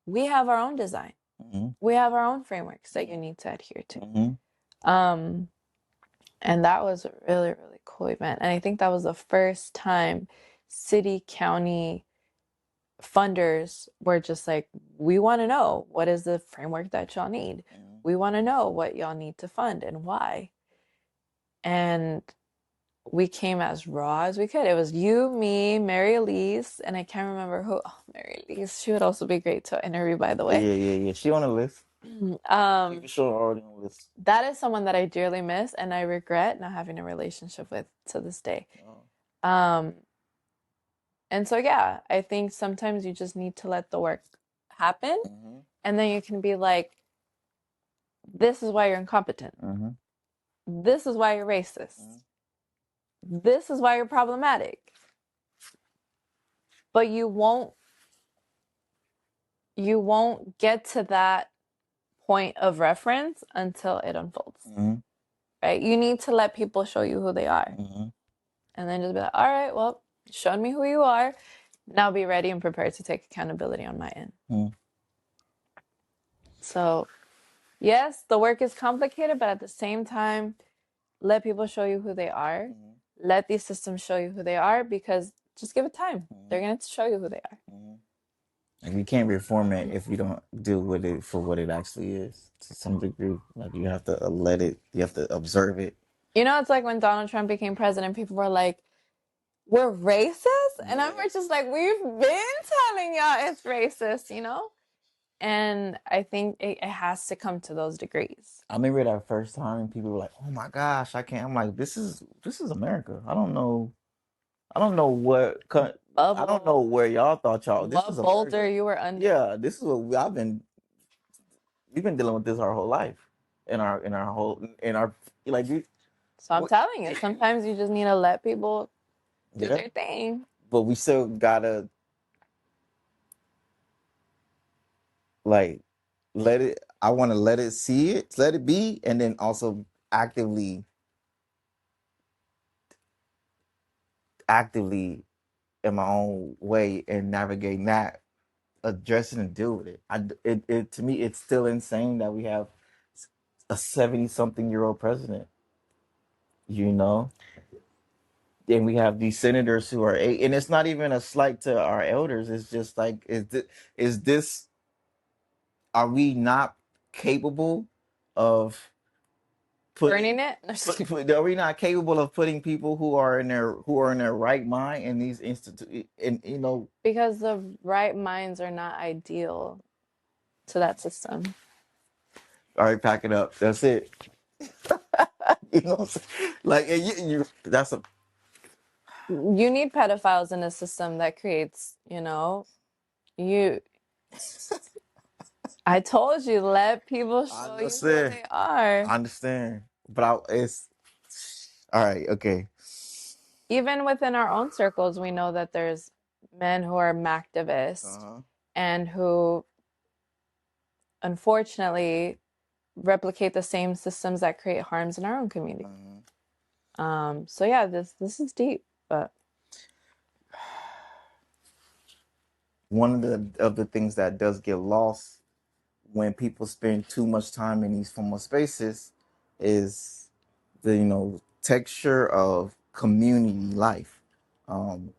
Speaker 2: we have our own design.
Speaker 1: Mm-hmm.
Speaker 2: We have our own frameworks that you need to adhere to.
Speaker 1: Mm-hmm.
Speaker 2: And that was a really, really cool event. And I think that was the first time city, county funders were just like, we want to know what is the framework that y'all need. We want to know what y'all need to fund and why. And we came as raw as we could. It was you, me, Mary Elise, and I can't remember who. Oh, Mary Elise. She would also be great to interview, by the way.
Speaker 1: Yeah. She on the list. People sure already on the list.
Speaker 2: That is someone that I dearly miss and I regret not having a relationship with to this day. And so, yeah, I think sometimes you just need to let the work happen, and then you can be like, this is why you're incompetent. This is why you're racist. This is why you're problematic. But you won't get to that point of reference until it unfolds. Right? You need to let people show you who they are. And then just be like, all right, well, show me who you are. Now be ready and prepared to take accountability on my end. So, yes, the work is complicated, but at the same time, let people show you who they are. Let these systems show you who they are, because just give it time. They're going to show you who they are.
Speaker 1: And you can't reform it if you don't deal with it for what it actually is to some degree. Like, you have to let it, you have to observe it.
Speaker 2: You know, it's like when Donald Trump became president, people were like, we're racist? And I'm just like, we've been telling y'all it's racist, you know? And I think it has to come to those degrees.
Speaker 1: I remember that first time and people were like, oh my gosh, I can't. I'm like, this is America. I don't know what, I don't know where y'all thought y'all, this is
Speaker 2: What boulder
Speaker 1: America.
Speaker 2: you were under.
Speaker 1: Yeah, this is what we've been dealing with this our whole life. In our like,
Speaker 2: So I'm telling you, sometimes you just need to let people do their thing.
Speaker 1: But we still gotta, like, I want to let it be, and then also actively in my own way and navigating that, addressing and deal with it. It to me, it's still insane that we have a 70-something-year-old president, you know, and we have these senators who are eight, and it's not even a slight to our elders. It's just like, is this, are we not capable of
Speaker 2: Burning it?
Speaker 1: are we not capable of putting people who are in their right mind in these and you know,
Speaker 2: because the right minds are not ideal to that system.
Speaker 1: all right, pack it up, that's it. You know what I'm saying? Like, that's a,
Speaker 2: you need pedophiles in a system that creates, you know, I told you, let people show you who they are.
Speaker 1: I understand, but it's all right. Okay.
Speaker 2: Even within our own circles, we know that there's men who are activists and who, unfortunately, replicate the same systems that create harms in our own community. So yeah, this is deep, but
Speaker 1: one of the things that does get lost when people spend too much time in these formal spaces is the, texture of community life. And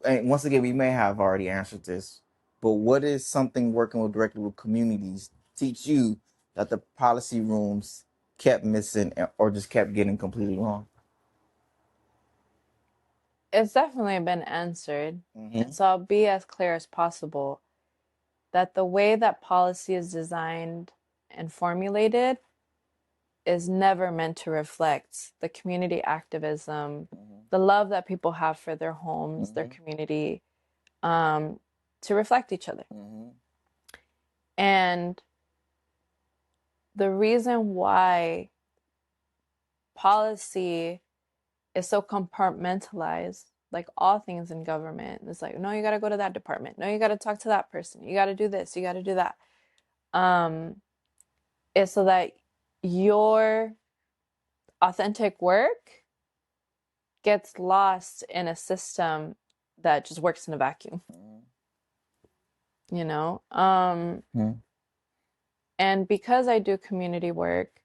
Speaker 1: once again, we may have already answered this, but what is something working directly with communities teach you that the policy rooms kept missing or just kept getting completely wrong?
Speaker 2: it's definitely been answered. And so I'll be as clear as possible that the way that policy is designed and formulated is never meant to reflect the community activism, the love that people have for their homes, their community, to reflect each other. And the reason why policy is so compartmentalized, like all things in government, it's like, no, you got to go to that department. No, you got to talk to that person. You got to do this. You got to do that. Is so that your authentic work gets lost in a system that just works in a vacuum. You know? And because I do community work,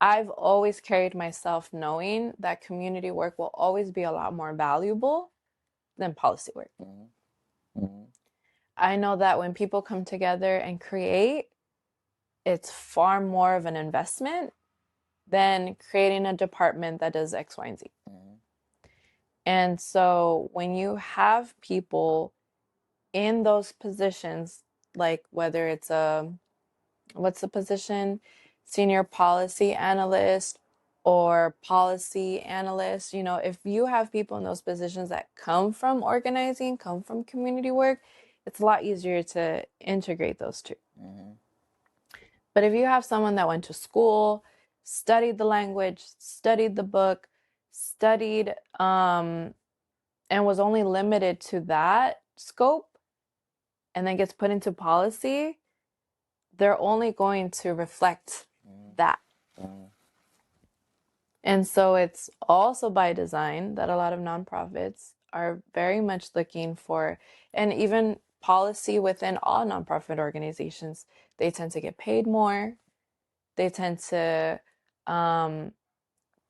Speaker 2: I've always carried myself knowing that community work will always be a lot more valuable than policy work.
Speaker 1: Mm-hmm.
Speaker 2: I know that when people come together and create, it's far more of an investment than creating a department that does X, Y, and Z.
Speaker 1: Mm-hmm.
Speaker 2: And so when you have people in those positions, like whether it's what's the position? Senior policy analyst or policy analyst, if you have people in those positions that come from organizing, come from community work, it's a lot easier to integrate those two.
Speaker 1: Mm-hmm.
Speaker 2: But if you have someone that went to school, studied the language, studied the book, studied and was only limited to that scope, and then gets put into policy, they're only going to reflect that. And so it's also by design that a lot of nonprofits are very much looking for, and even policy within all nonprofit organizations, they tend to get paid more. They tend to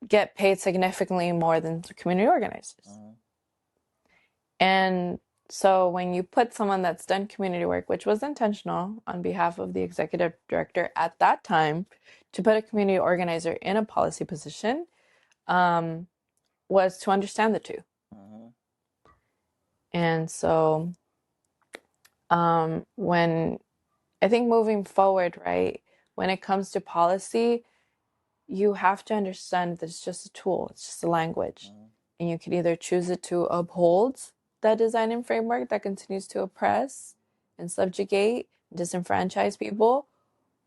Speaker 2: get paid significantly more than community organizers. And so when you put someone that's done community work, which was intentional on behalf of the executive director at that time, to put a community organizer in a policy position, was to understand the two. And so when I think moving forward, right, when it comes to policy, you have to understand that it's just a tool, it's just a language. And you can either choose it to uphold that design and framework that continues to oppress and subjugate, disenfranchise people,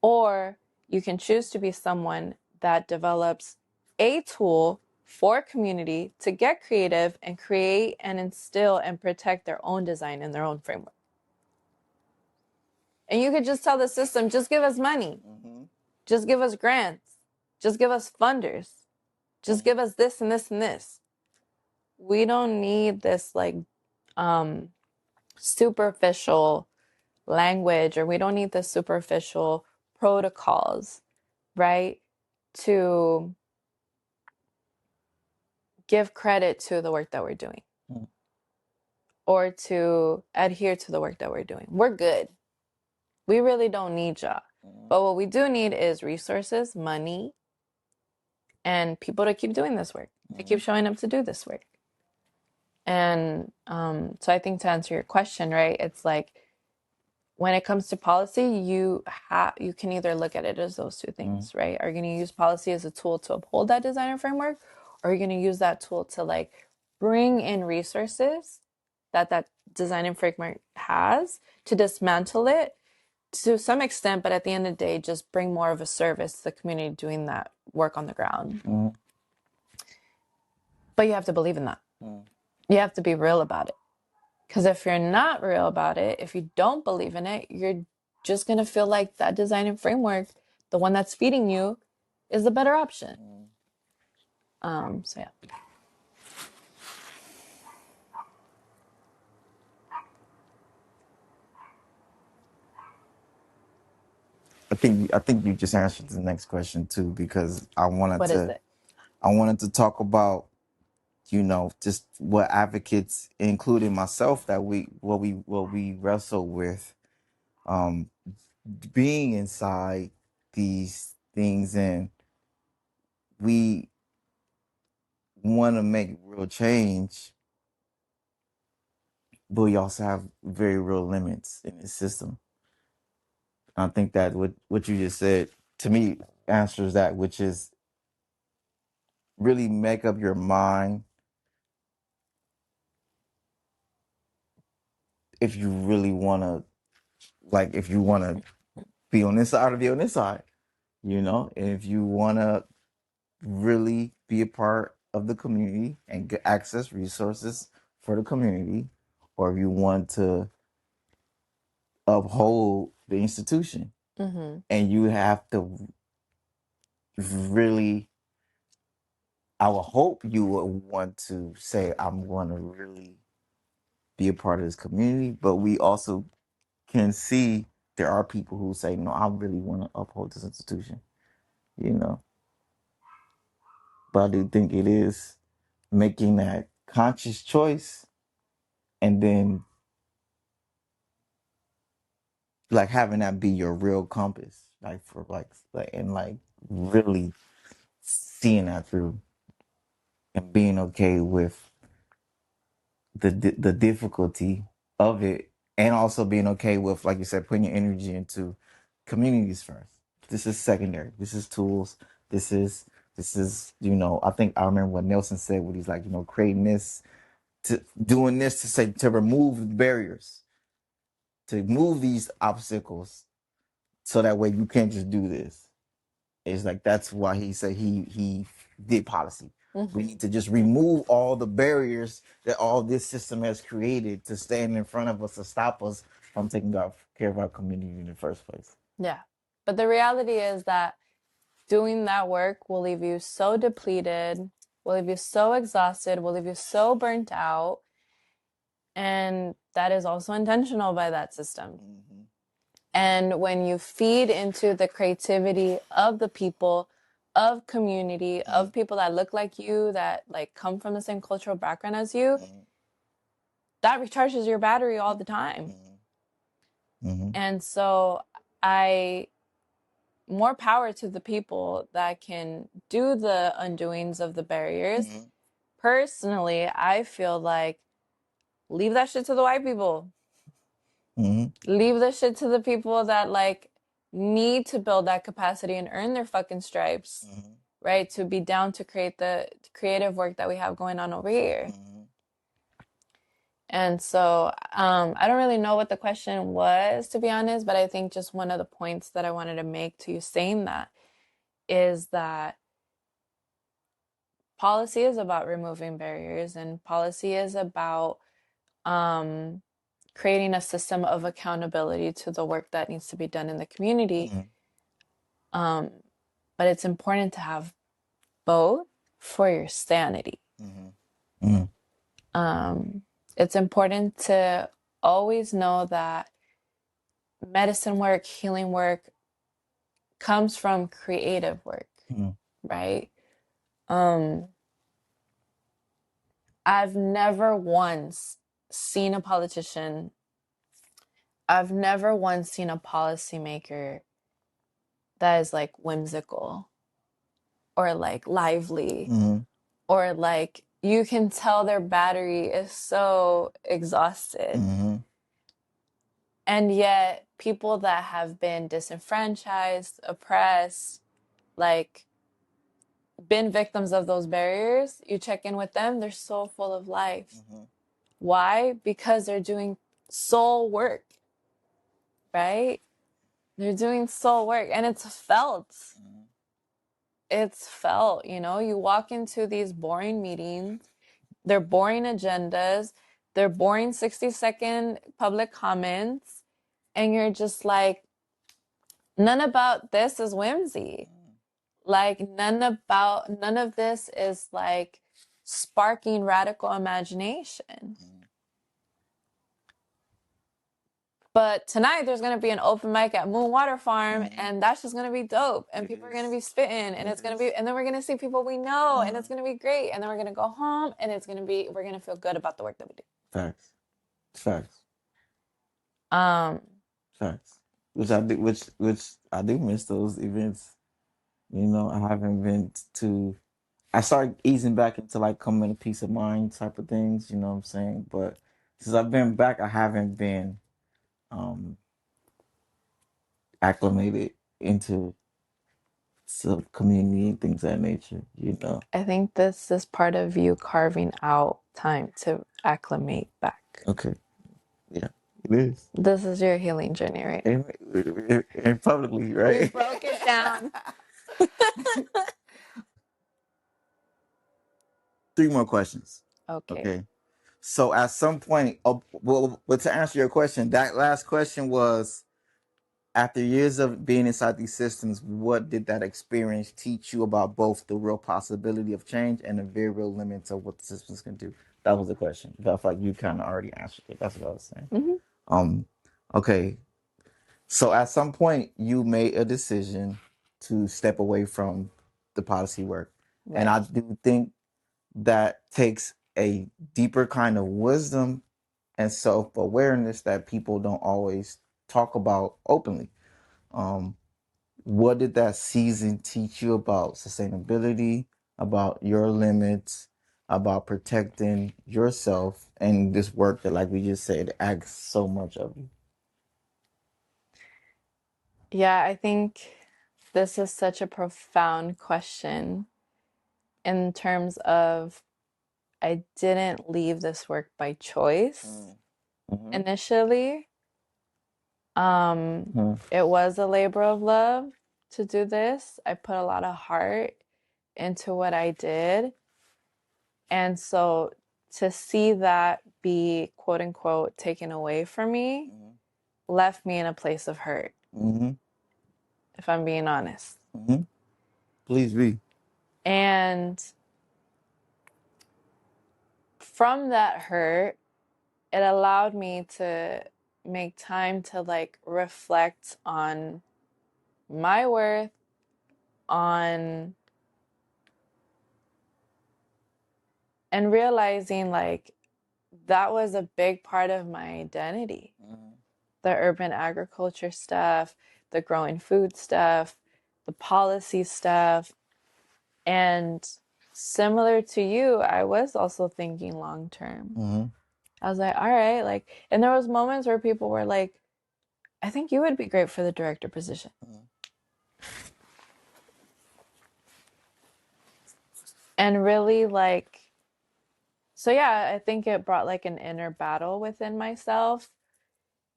Speaker 2: or you can choose to be someone that develops a tool for community to get creative and create and instill and protect their own design and their own framework. And you could just tell the system, just give us money. Just give us grants. Just give us funders. Just give us this and this and this. We don't need this superficial language, or we don't need the superficial protocols, right? To give credit to the work that we're doing or to adhere to the work that we're doing. We're good. We really don't need y'all. But what we do need is resources, money, and people to keep doing this work, to keep showing up to do this work. And so I think to answer your question, right, it's like when it comes to policy, you can either look at it as those two things, right? Are you going to use policy as a tool to uphold that designer framework, or are you going to use that tool to bring in resources that design and framework has to dismantle it to some extent, but at the end of the day, just bring more of a service to the community doing that work on the ground. But you have to believe in that. You have to be real about it. Because if you're not real about it, if you don't believe in it, you're just going to feel like that design and framework, the one that's feeding you, is the better option. So yeah.
Speaker 1: I think you just answered the next question too, because I wanted
Speaker 2: What is it?
Speaker 1: to talk about, just what advocates, including myself, that what we wrestle with, being inside these things, and we want to make real change, but we also have very real limits in the system. I think that what you just said to me answers that, which is really make up your mind if you really want to, if you want to be on this side or be on this side, and if you want to really be a part of the community and get access resources for the community, or if you want to uphold the institution. And you have to really, I would hope you would want to say, I'm going to really be a part of this community. But we also can see there are people who say, no, I really want to uphold this institution, you know. But I do think it is making that conscious choice and then like having that be your real compass, like for like and like really seeing that through and being okay with the difficulty of it, and also being okay with, like you said, putting your energy into communities first. This is secondary. This is tools. This is I think I remember what Nelson said when he's like, creating this, to doing this to say, to remove barriers, to move these obstacles, so that way you can't just do this. It's like that's why he said he did policy. We need to just remove all the barriers that all this system has created to stand in front of us to stop us from taking care of our community in the first place.
Speaker 2: Yeah. But the reality is that doing that work will leave you so depleted, will leave you so exhausted, will leave you so burnt out. And that is also intentional by that system.
Speaker 1: Mm-hmm.
Speaker 2: And when you feed into the creativity of the people, of community, of people that look like you, that like come from the same cultural background as you, that recharges your battery all the time. And so more power to the people that can do the undoings of the barriers. Personally, I feel like leave that shit to the white people. Leave the shit to the people that like need to build that capacity and earn their fucking stripes, right? To be down to create the creative work that we have going on over here. And so I don't really know what the question was, to be honest, but I think just one of the points that I wanted to make to you saying that is that policy is about removing barriers, and policy is about creating a system of accountability to the work that needs to be done in the community. But it's important to have both for your sanity. It's important to always know that medicine work, healing work comes from creative work, right? I've never once seen a politician, I've never once seen a policymaker that is like whimsical or like lively or like you can tell their battery is so exhausted. And yet people that have been disenfranchised, oppressed, like been victims of those barriers, you check in with them, they're so full of life. Why? Because they're doing soul work, right? They're doing soul work, and it's felt. It's felt, you walk into these boring meetings, they're boring agendas, they're boring 60-second public comments, and you're just like, none about this is whimsy. Like none of this is like sparking radical imagination. But tonight there's gonna be an open mic at Moon Water Farm, and that's just gonna be dope. And people are gonna be spitting, and it's gonna be, and then we're gonna see people we know, and it's gonna be great. And then we're gonna go home, and we're gonna feel good about the work that we do.
Speaker 1: Facts. Facts.
Speaker 2: Um,
Speaker 1: Facts. Which I do miss those events. I haven't been to. I started easing back into like coming to peace of mind type of things. You know what I'm saying? But since I've been back, I haven't been acclimated into community and things of that nature.
Speaker 2: I think this is part of you carving out time to acclimate back.
Speaker 1: Okay. Yeah, it is.
Speaker 2: This is your healing journey, right?
Speaker 1: And publicly, right?
Speaker 2: We broke it down.
Speaker 1: 3 more questions.
Speaker 2: Okay.
Speaker 1: So at some point, but to answer your question, that last question was, after years of being inside these systems, what did that experience teach you about both the real possibility of change and the very real limits of what the systems can do? That was the question. I felt like you kind of already answered it. That's what I was saying. Okay. So at some point, you made a decision to step away from the policy work. Right. And I do think that takes a deeper kind of wisdom and self-awareness that people don't always talk about openly. Um, what did that season teach you about sustainability, about your limits, about protecting yourself, and this work that, like we just said, asks so much of you?
Speaker 2: Yeah, I think this is such a profound question in terms of I didn't leave this work by choice
Speaker 1: Mm-hmm.
Speaker 2: initially.
Speaker 1: Mm-hmm.
Speaker 2: It was a labor of love to do this. I put a lot of heart into what I did. And so to see that be quote unquote taken away from me left me in a place of hurt,
Speaker 1: Mm-hmm.
Speaker 2: if I'm being honest.
Speaker 1: Mm-hmm. Please be.
Speaker 2: And from that hurt, it allowed me to make time to like reflect on my worth, on and realizing like that was a big part of my identity. The urban agriculture stuff, the growing food stuff, the policy stuff. And similar to you, I was also thinking long term.
Speaker 1: Mm-hmm.
Speaker 2: I was like, all right, like, and there was moments where people were like, I think you would be great for the director position. And really like, so yeah, I think it brought like an inner battle within myself.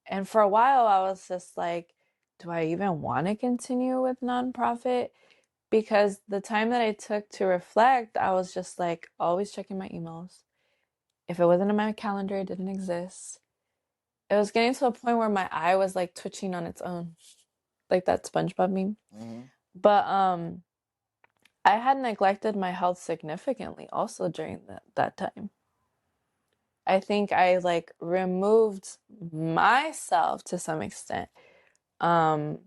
Speaker 2: And for a while, I was just like, do I even want to continue with nonprofit? Because the time that I took to reflect, I was just like always checking my emails. If it wasn't in my calendar, it didn't exist. It was getting to a point where my eye was like twitching on its own, like that SpongeBob meme.
Speaker 1: Mm-hmm.
Speaker 2: But I had neglected my health significantly also during that time. I think I like removed myself to some extent um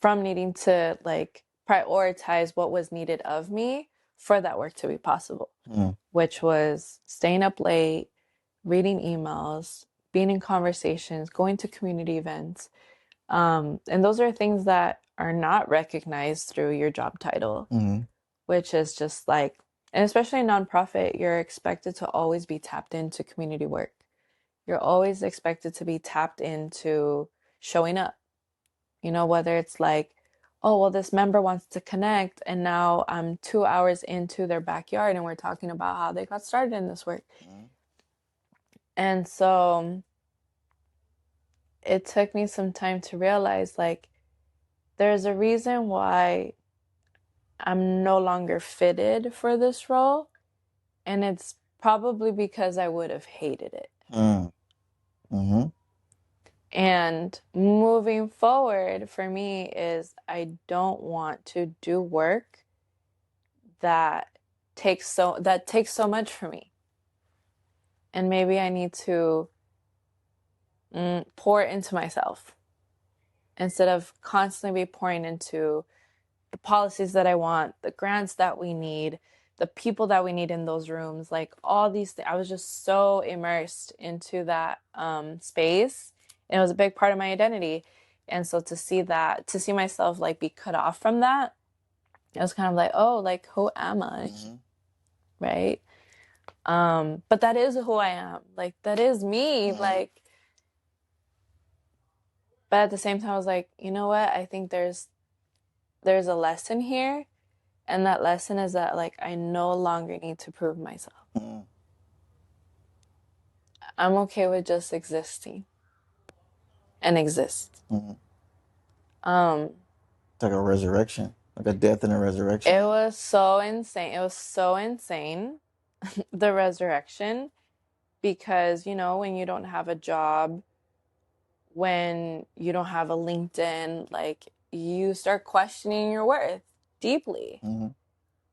Speaker 2: from needing to like prioritize what was needed of me for that work to be possible, which was staying up late, reading emails, being in conversations, going to community events. And those are things that are not recognized through your job title,
Speaker 1: Mm-hmm.
Speaker 2: which is just like, and especially in nonprofit, you're expected to always be tapped into community work. You're always expected to be tapped into showing up, whether it's like, oh, well, this member wants to connect, and now I'm 2 hours into their backyard and we're talking about how they got started in this work. And so it took me some time to realize like, there's a reason why I'm no longer fitted for this role. And it's probably because I would have hated it.
Speaker 1: Mm-hmm.
Speaker 2: And moving forward for me is I don't want to do work that takes so much from me. And maybe I need to pour into myself instead of constantly be pouring into the policies that I want, the grants that we need, the people that we need in those rooms, like all these things. I was just so immersed into that space, and it was a big part of my identity. And so to see myself like be cut off from that, it was kind of like, oh, like who am I? Right? But that is who I am. Like that is me. Like, but at the same time, I was like, you know what? I think there's a lesson here, and that lesson is that like I no longer need to prove myself. I'm okay with just existing and exist. Um,
Speaker 1: It's like a resurrection, like a death and a resurrection.
Speaker 2: it was so insane. It was so insane, the resurrection, because when you don't have a job, when you don't have a LinkedIn, like you start questioning your worth deeply.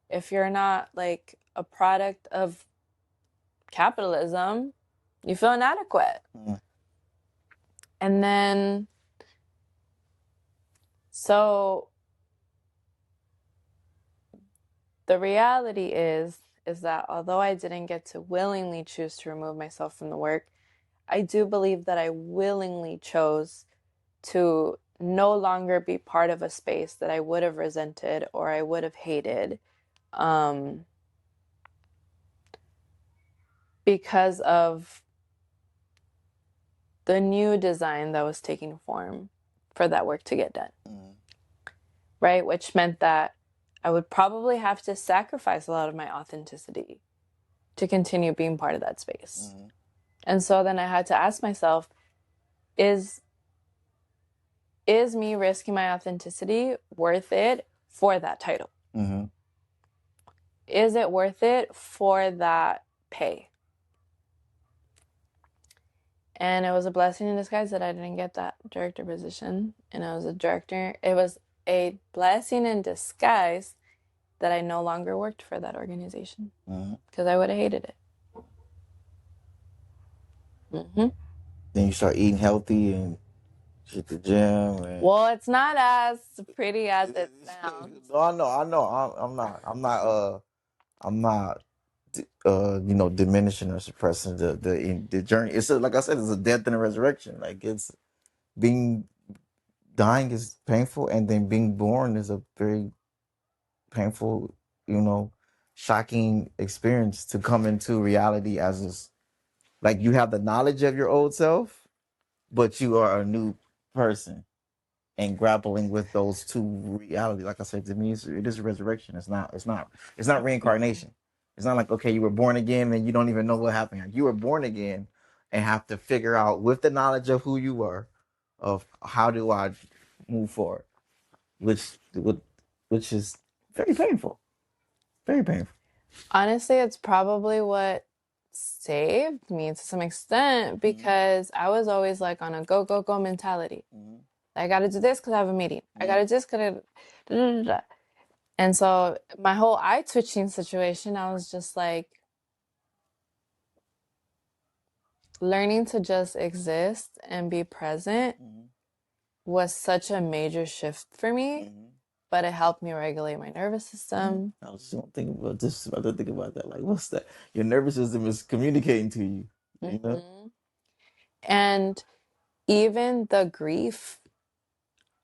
Speaker 2: If you're not like a product of capitalism, you feel inadequate. And then, so the reality is that although I didn't get to willingly choose to remove myself from the work, I do believe that I willingly chose to no longer be part of a space that I would have resented or I would have hated, because of the new design that was taking form for that work to get done. Right? Which meant that I would probably have to sacrifice a lot of my authenticity to continue being part of that space. And so then I had to ask myself, is me risking my authenticity worth it for that title? Is it worth it for that pay? And it was a blessing in disguise that I didn't get that director position. And I was a director. It was a blessing in disguise that I no longer worked for that organization, because I would have hated it.
Speaker 1: Then you start eating healthy and hit the gym. And
Speaker 2: Well, it's not as pretty as it sounds.
Speaker 1: No, I know. I'm not. Diminishing or suppressing the journey. It's like I said, it's a death and a resurrection. Like it's dying is painful, and then being born is a very painful, shocking experience to come into reality as this. Like you have the knowledge of your old self, but you are a new person. And grappling with those two realities, like I said, to me, it is a resurrection. It's not reincarnation. It's not like, okay, you were born again and you don't even know what happened. You were born again and have to figure out, with the knowledge of who you were, of how do I move forward, which is very painful, very painful.
Speaker 2: Honestly, it's probably what saved me to some extent, because I was always like on a go, go, go mentality. I got to do this because I have a meeting. I got to do this because I... And so my whole eye twitching situation, I was just like, learning to just exist and be present was such a major shift for me, but it helped me regulate my nervous system.
Speaker 1: I was just thinking about this. I didn't think about that. Like, what's that? Your nervous system is communicating to you. You know?
Speaker 2: And even the grief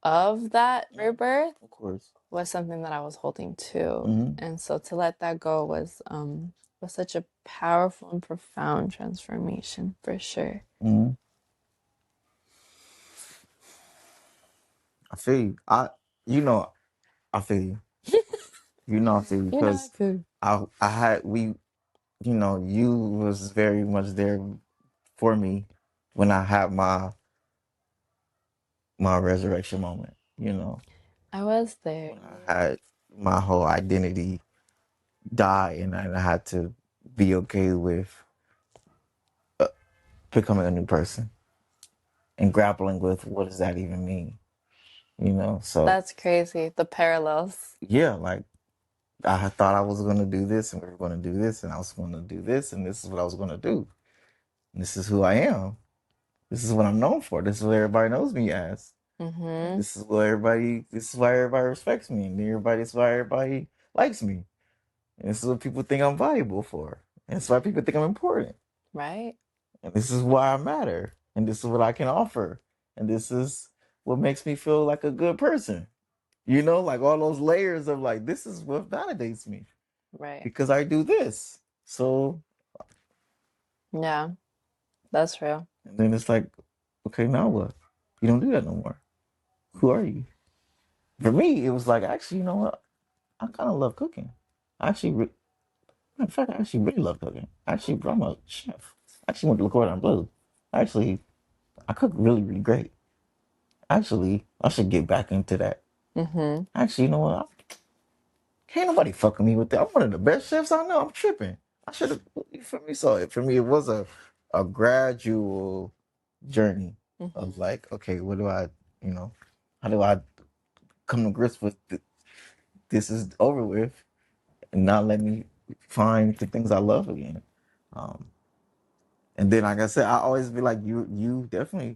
Speaker 2: of that rebirth,
Speaker 1: of course,
Speaker 2: was something that I was holding to. And so to let that go was such a powerful and profound transformation, for sure.
Speaker 1: I feel you. I feel you. I feel you because I had you was very much there for me when I had my resurrection moment.
Speaker 2: I was there.
Speaker 1: When I had my whole identity die, and I had to be okay with becoming a new person and grappling with what does that even mean. So
Speaker 2: That's crazy. The parallels.
Speaker 1: yeah, like I thought I was going to do this and we were going to do this and I was going to do this and this is what I was going to do. And this is who I am. This is what I'm known for. This is what everybody knows me as. This is why everybody respects me. And this is why everybody likes me. And this is what people think I'm valuable for. And this is why people think I'm important.
Speaker 2: Right.
Speaker 1: And this is why I matter. And this is what I can offer. And this is what makes me feel like a good person. Like all those layers of like, this is what validates me.
Speaker 2: Right.
Speaker 1: Because I do this. So
Speaker 2: yeah, that's real.
Speaker 1: And then it's like, okay, now what? You don't do that no more. Who are you? For me, it was like, actually, you know what? I kind of love cooking. In fact, I actually really love cooking. Actually, I'm a chef. I actually went to LaCour and Blue. Actually, I cook really, really great. Actually, I should get back into that. Actually, you know what? Can't nobody fucking me with that. I'm one of the best chefs I know. I'm tripping. I should have. For me, it was a gradual journey of like, okay, what do how do I come to grips with this is over with, and not let me find the things I love again. And then, like I said, I always be like, you definitely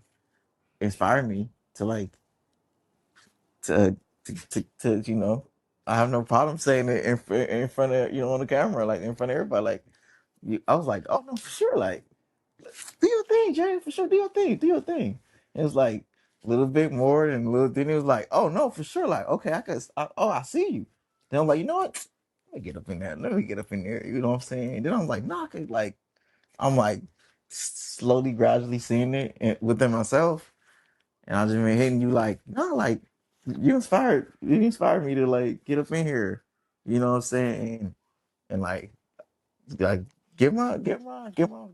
Speaker 1: inspire me to like to I have no problem saying it in front of on the camera, like in front of everybody. Like I was like, oh no, for sure, like let's do your thing, Jay. For sure, do your thing. Do your thing. And it's like a little bit more and a little. Then it was like, oh no, for sure. Like, okay, I see you. Then I'm like, you know what? Let me get up in there. Let me get up in there. You know what I'm saying? Then I'm like, nah, like, I'm like slowly, gradually seeing it within myself. And I just been hitting you like, no, like you inspired me to like get up in here. You know what I'm saying? And like get my tempo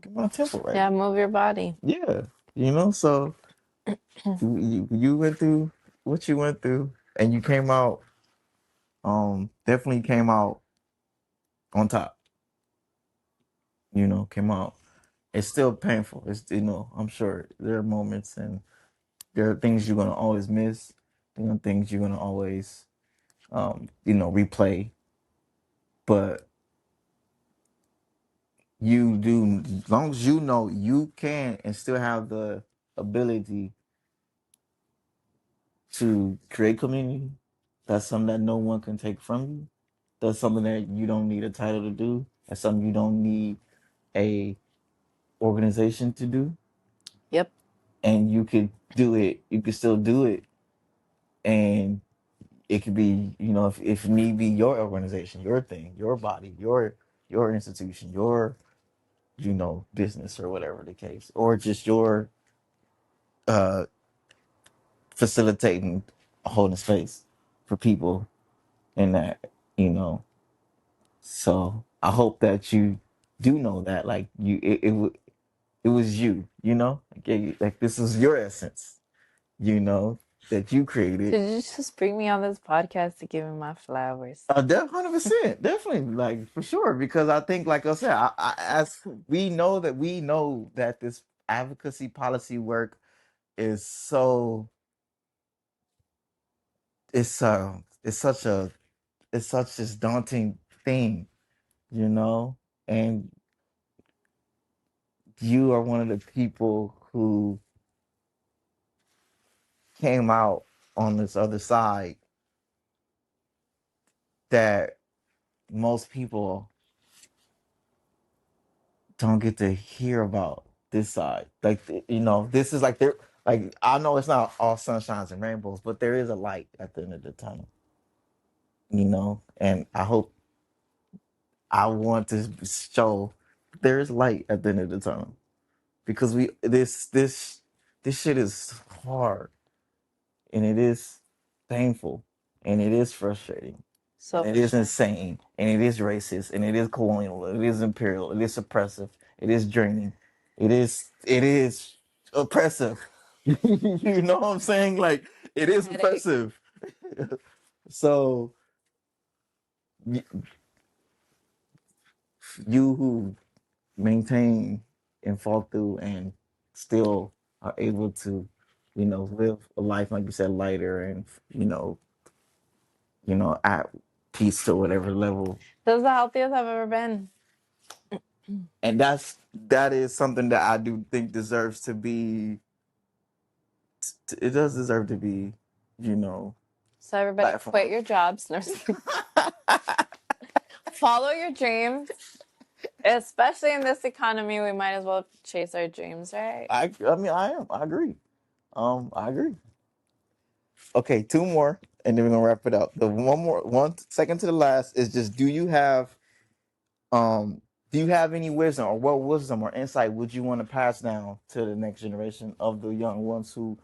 Speaker 1: right.
Speaker 2: Yeah, move your body.
Speaker 1: Yeah. You know, so you went through what you went through and you came out definitely came out on top. You know, came out. It's still painful. It's I'm sure there are moments and there are things you're gonna always miss. Things you're gonna always replay. But you do as long as you know you can and still have the ability to create community. That's something that no one can take from you. That's something that you don't need a title to do. That's something you don't need a organization to do.
Speaker 2: Yep.
Speaker 1: And you could do it. You could still do it, and it could be if need be your organization, your thing, your body, your institution, your business or whatever the case, or just your uh facilitating holding space for people in that, you know. So I hope that you do know that, like it was you, like this is your essence, you know, that you created.
Speaker 2: Did you just bring me on this podcast to give me my flowers?
Speaker 1: 100%, definitely, like for sure, because I think, like I said, as we know that this advocacy policy work is so it's such a it's such this daunting thing, you know, and you are one of the people who came out on this other side that most people don't get to hear about this side. Like, this is like there. Like, I know it's not all sunshines and rainbows, but there is a light at the end of the tunnel. And I want to show there is light at the end of the tunnel because this shit is hard and it is painful and it is frustrating
Speaker 2: So
Speaker 1: and it is insane and it is racist and it is colonial, it is imperial, it is oppressive, it is draining, it is oppressive. You know what I'm saying? Like, it is oppressive. So you who maintain and fall through and still are able to live a life, like you said, lighter and at peace to whatever level.
Speaker 2: this is the healthiest I've ever been.
Speaker 1: And that is something that I do think deserves to be. It does deserve to be, you know,
Speaker 2: So everybody, quit
Speaker 1: platform.
Speaker 2: your jobs. No, follow your dreams. Especially in this economy, we might as well chase our dreams, right?
Speaker 1: I mean, I agree. I agree. Okay, two more, and then we're gonna wrap it up. The one second to the last is just: um do you have any wisdom, or what wisdom or insight would you want to pass down to the next generation of the young ones who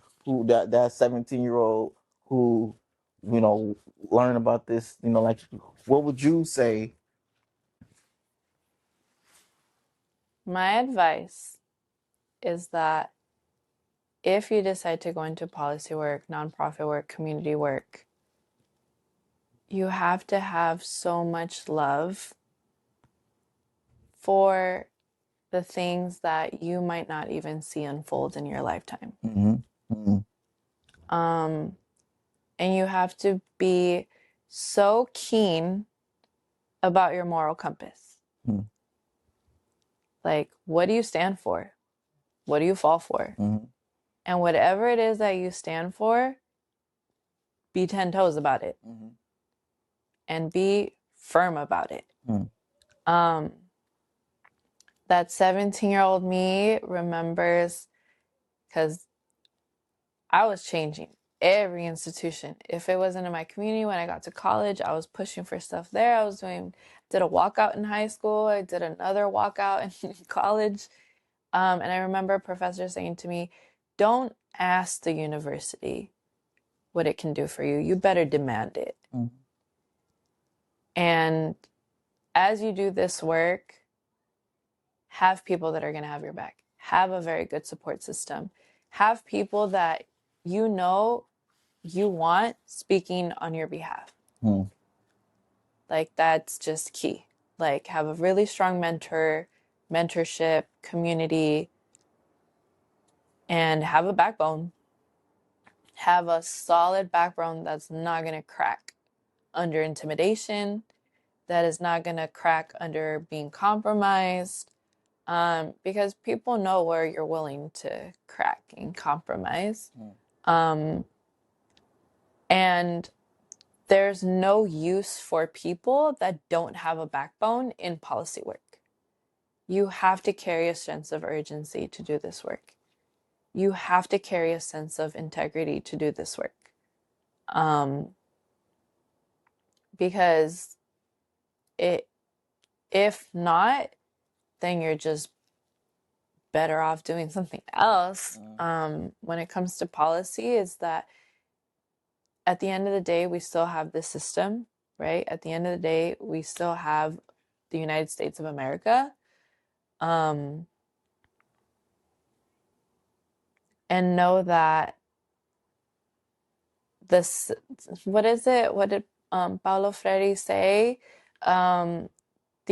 Speaker 1: that 17-year-old who learn about this, like, what would you say?
Speaker 2: My advice is that if you decide to go into policy work, nonprofit work, community work, you have to have so much love for the things that you might not even see unfold in your lifetime.
Speaker 1: Mm-hmm. Mm-hmm.
Speaker 2: Um, and you have to be so keen about your moral compass.
Speaker 1: Mm-hmm.
Speaker 2: Like, what do you stand for? What do you fall for?
Speaker 1: Mm-hmm.
Speaker 2: And whatever it is that you stand for, be 10 toes about it
Speaker 1: Mm-hmm.
Speaker 2: and be firm about it.
Speaker 1: Mm-hmm.
Speaker 2: Um, that 17-year-old me remembers, because I was changing every institution. If it wasn't in my community when I got to college, I was pushing for stuff there. Did a walkout in high school. I did another walkout in college. And I remember a professor saying to me, don't ask the university what it can do for you. You better demand it.
Speaker 1: Mm.
Speaker 2: And as you do this work, have people that are going to have your back. Have a very good support system. Have people that you know you want speaking on your behalf.
Speaker 1: Mm.
Speaker 2: Like, that's just key. Like, have a really strong mentorship, community, and have a backbone. Have a solid backbone that's not going to crack under intimidation, that is not going to crack under being compromised, because people know where you're willing to crack and compromise. And there's no use for people that don't have a backbone in policy work. You have to carry a sense of urgency to do this work. You have to carry a sense of integrity to do this work. Because if not, then you're just better off doing something else. When it comes to policy, is that at the end of the day, we still have this system, right? At the end of the day, we still have the United States of America. And know that this, what is it? What did Paulo Freire say? The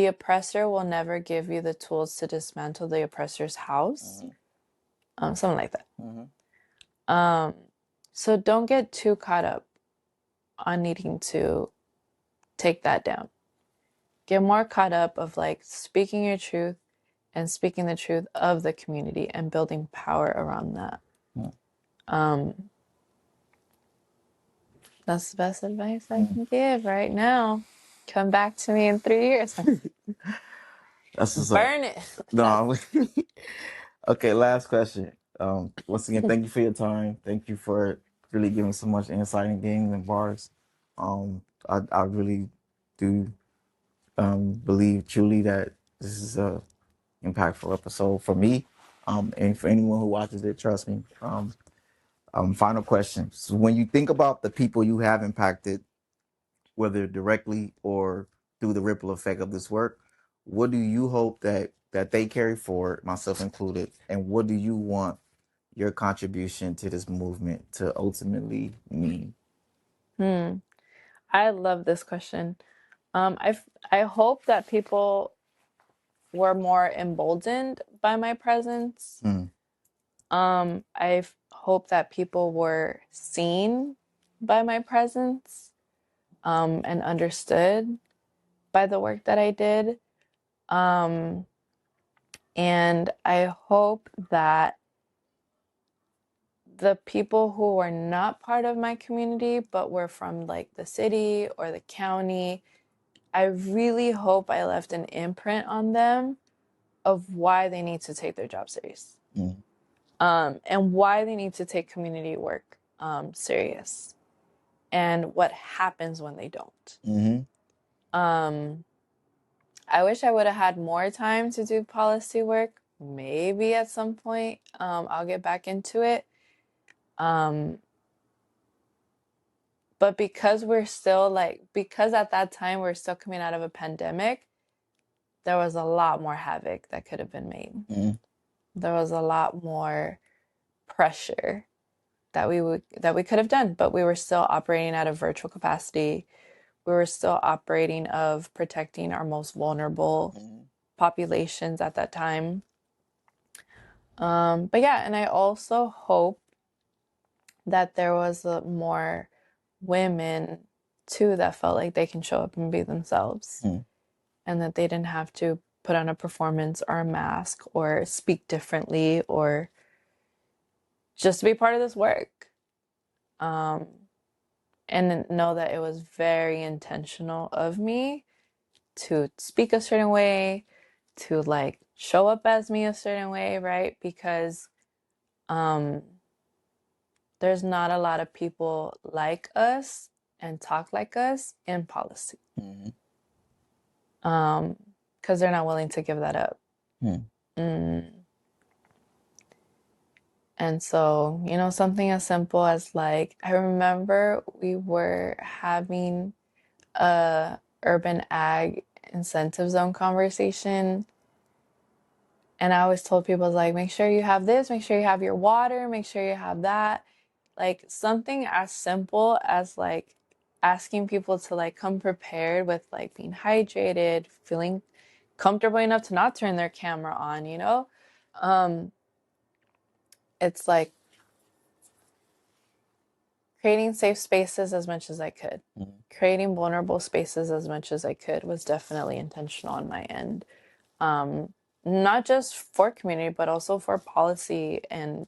Speaker 2: oppressor will never give you the tools to dismantle the oppressor's house. Something like that. So don't get too caught up on needing to take that down. Get more caught up of like speaking your truth and speaking the truth of the community and building power around that. That's the best advice I can give right now. Come back to me in 3 years.
Speaker 1: That's what's up.
Speaker 2: Burn it.
Speaker 1: No. Okay, last question. Once again, thank you for your time. Thank you for really giving so much insight in games and bars. I really do believe truly that this is a impactful episode for me. And for anyone who watches it, trust me. Final question. So when you think about the people you have impacted, whether directly or through the ripple effect of this work, what do you hope that they carry forward, myself included, and what do you want your contribution to this movement to ultimately mean?
Speaker 2: I love this question. I hope that people were more emboldened by my presence. I hope that people were seen by my presence, and understood by the work that I did. And I hope that the people who were not part of my community but were from like the city or the county, I really hope I left an imprint on them of why they need to take their job serious. And why they need to take community work serious, and what happens when they don't. I wish I would have had more time to do policy work. Maybe at some point I'll get back into it. But because at that time we're still coming out of a pandemic, there was a lot more havoc that could have been made. There was a lot more pressure that we could have done, but we were still operating at a virtual capacity. We were still operating of protecting our most vulnerable populations at that time. But yeah, and I also hope that there was more women too that felt like they can show up and be themselves, and that they didn't have to put on a performance or a mask or speak differently or just to be part of this work. And know that it was very intentional of me to speak a certain way, to like show up as me a certain way, right? Because there's not a lot of people like us and talk like us in policy.
Speaker 1: Mm-hmm.
Speaker 2: Because they're not willing to give that up.
Speaker 1: Hmm.
Speaker 2: And so, something as simple as like, I remember we were having a urban ag incentive zone conversation. And I always told people like, make sure you have this, make sure you have your water, make sure you have that. Like something as simple as like asking people to like come prepared with like being hydrated, feeling comfortable enough to not turn their camera on. It's like creating safe spaces as much as I could.
Speaker 1: Mm-hmm.
Speaker 2: Creating vulnerable spaces as much as I could was definitely intentional on my end. Not just for community, but also for policy and,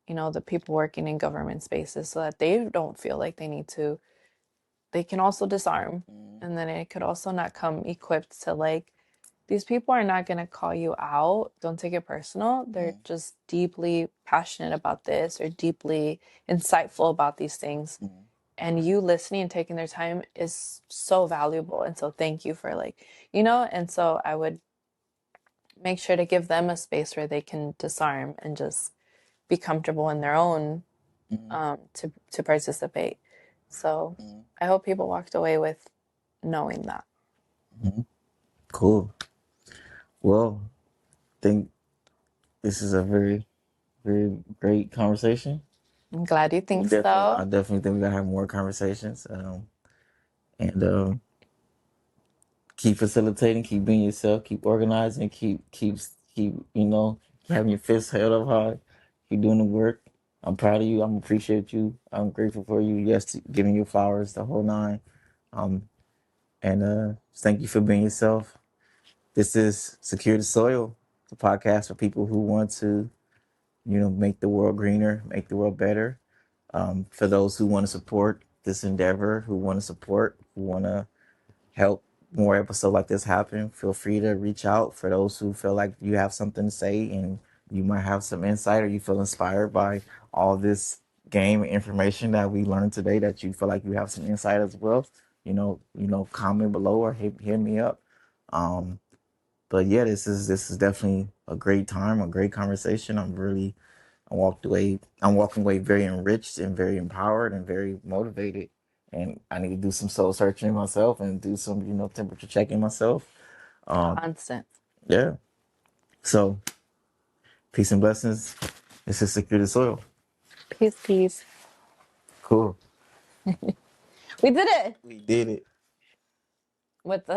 Speaker 2: the people working in government spaces so that they don't feel like they can also disarm.
Speaker 1: Mm-hmm.
Speaker 2: And then it could also not come equipped to like, these people are not going to call you out. Don't take it personal. They're just deeply passionate about this or deeply insightful about these things.
Speaker 1: Mm-hmm.
Speaker 2: And you listening and taking their time is so valuable. And so thank you for and so I would make sure to give them a space where they can disarm and just be comfortable in their own to participate. So
Speaker 1: Mm-hmm.
Speaker 2: I hope people walked away with knowing that.
Speaker 1: Mm-hmm. Cool. Well, I think this is a very, very great conversation.
Speaker 2: I'm glad you think
Speaker 1: I
Speaker 2: so.
Speaker 1: definitely think we gotta have more conversations. And keep facilitating, keep being yourself, keep organizing, keep having your fists held up high, keep doing the work. I'm proud of you. I'm appreciate you. I'm grateful for you. Yes, giving you flowers, the whole nine. Um, and thank you for being yourself. This is Secure the Soil, the podcast for people who want to, make the world greener, make the world better. For those who want to support this endeavor, who want to support, who want to help more episodes like this happen, feel free to reach out. For those who feel like you have something to say and you might have some insight or you feel inspired by all this game information that we learned today, that you feel like you have some insight as well, comment below or hit me up. But yeah, this is definitely a great time, a great conversation. I'm walking away very enriched and very empowered and very motivated. And I need to do some soul searching myself and do some, temperature checking myself.
Speaker 2: Constant.
Speaker 1: Yeah. So peace and blessings. This is Secure the Soil.
Speaker 2: Peace, peace.
Speaker 1: Cool.
Speaker 2: We did it
Speaker 1: We did it.
Speaker 2: with the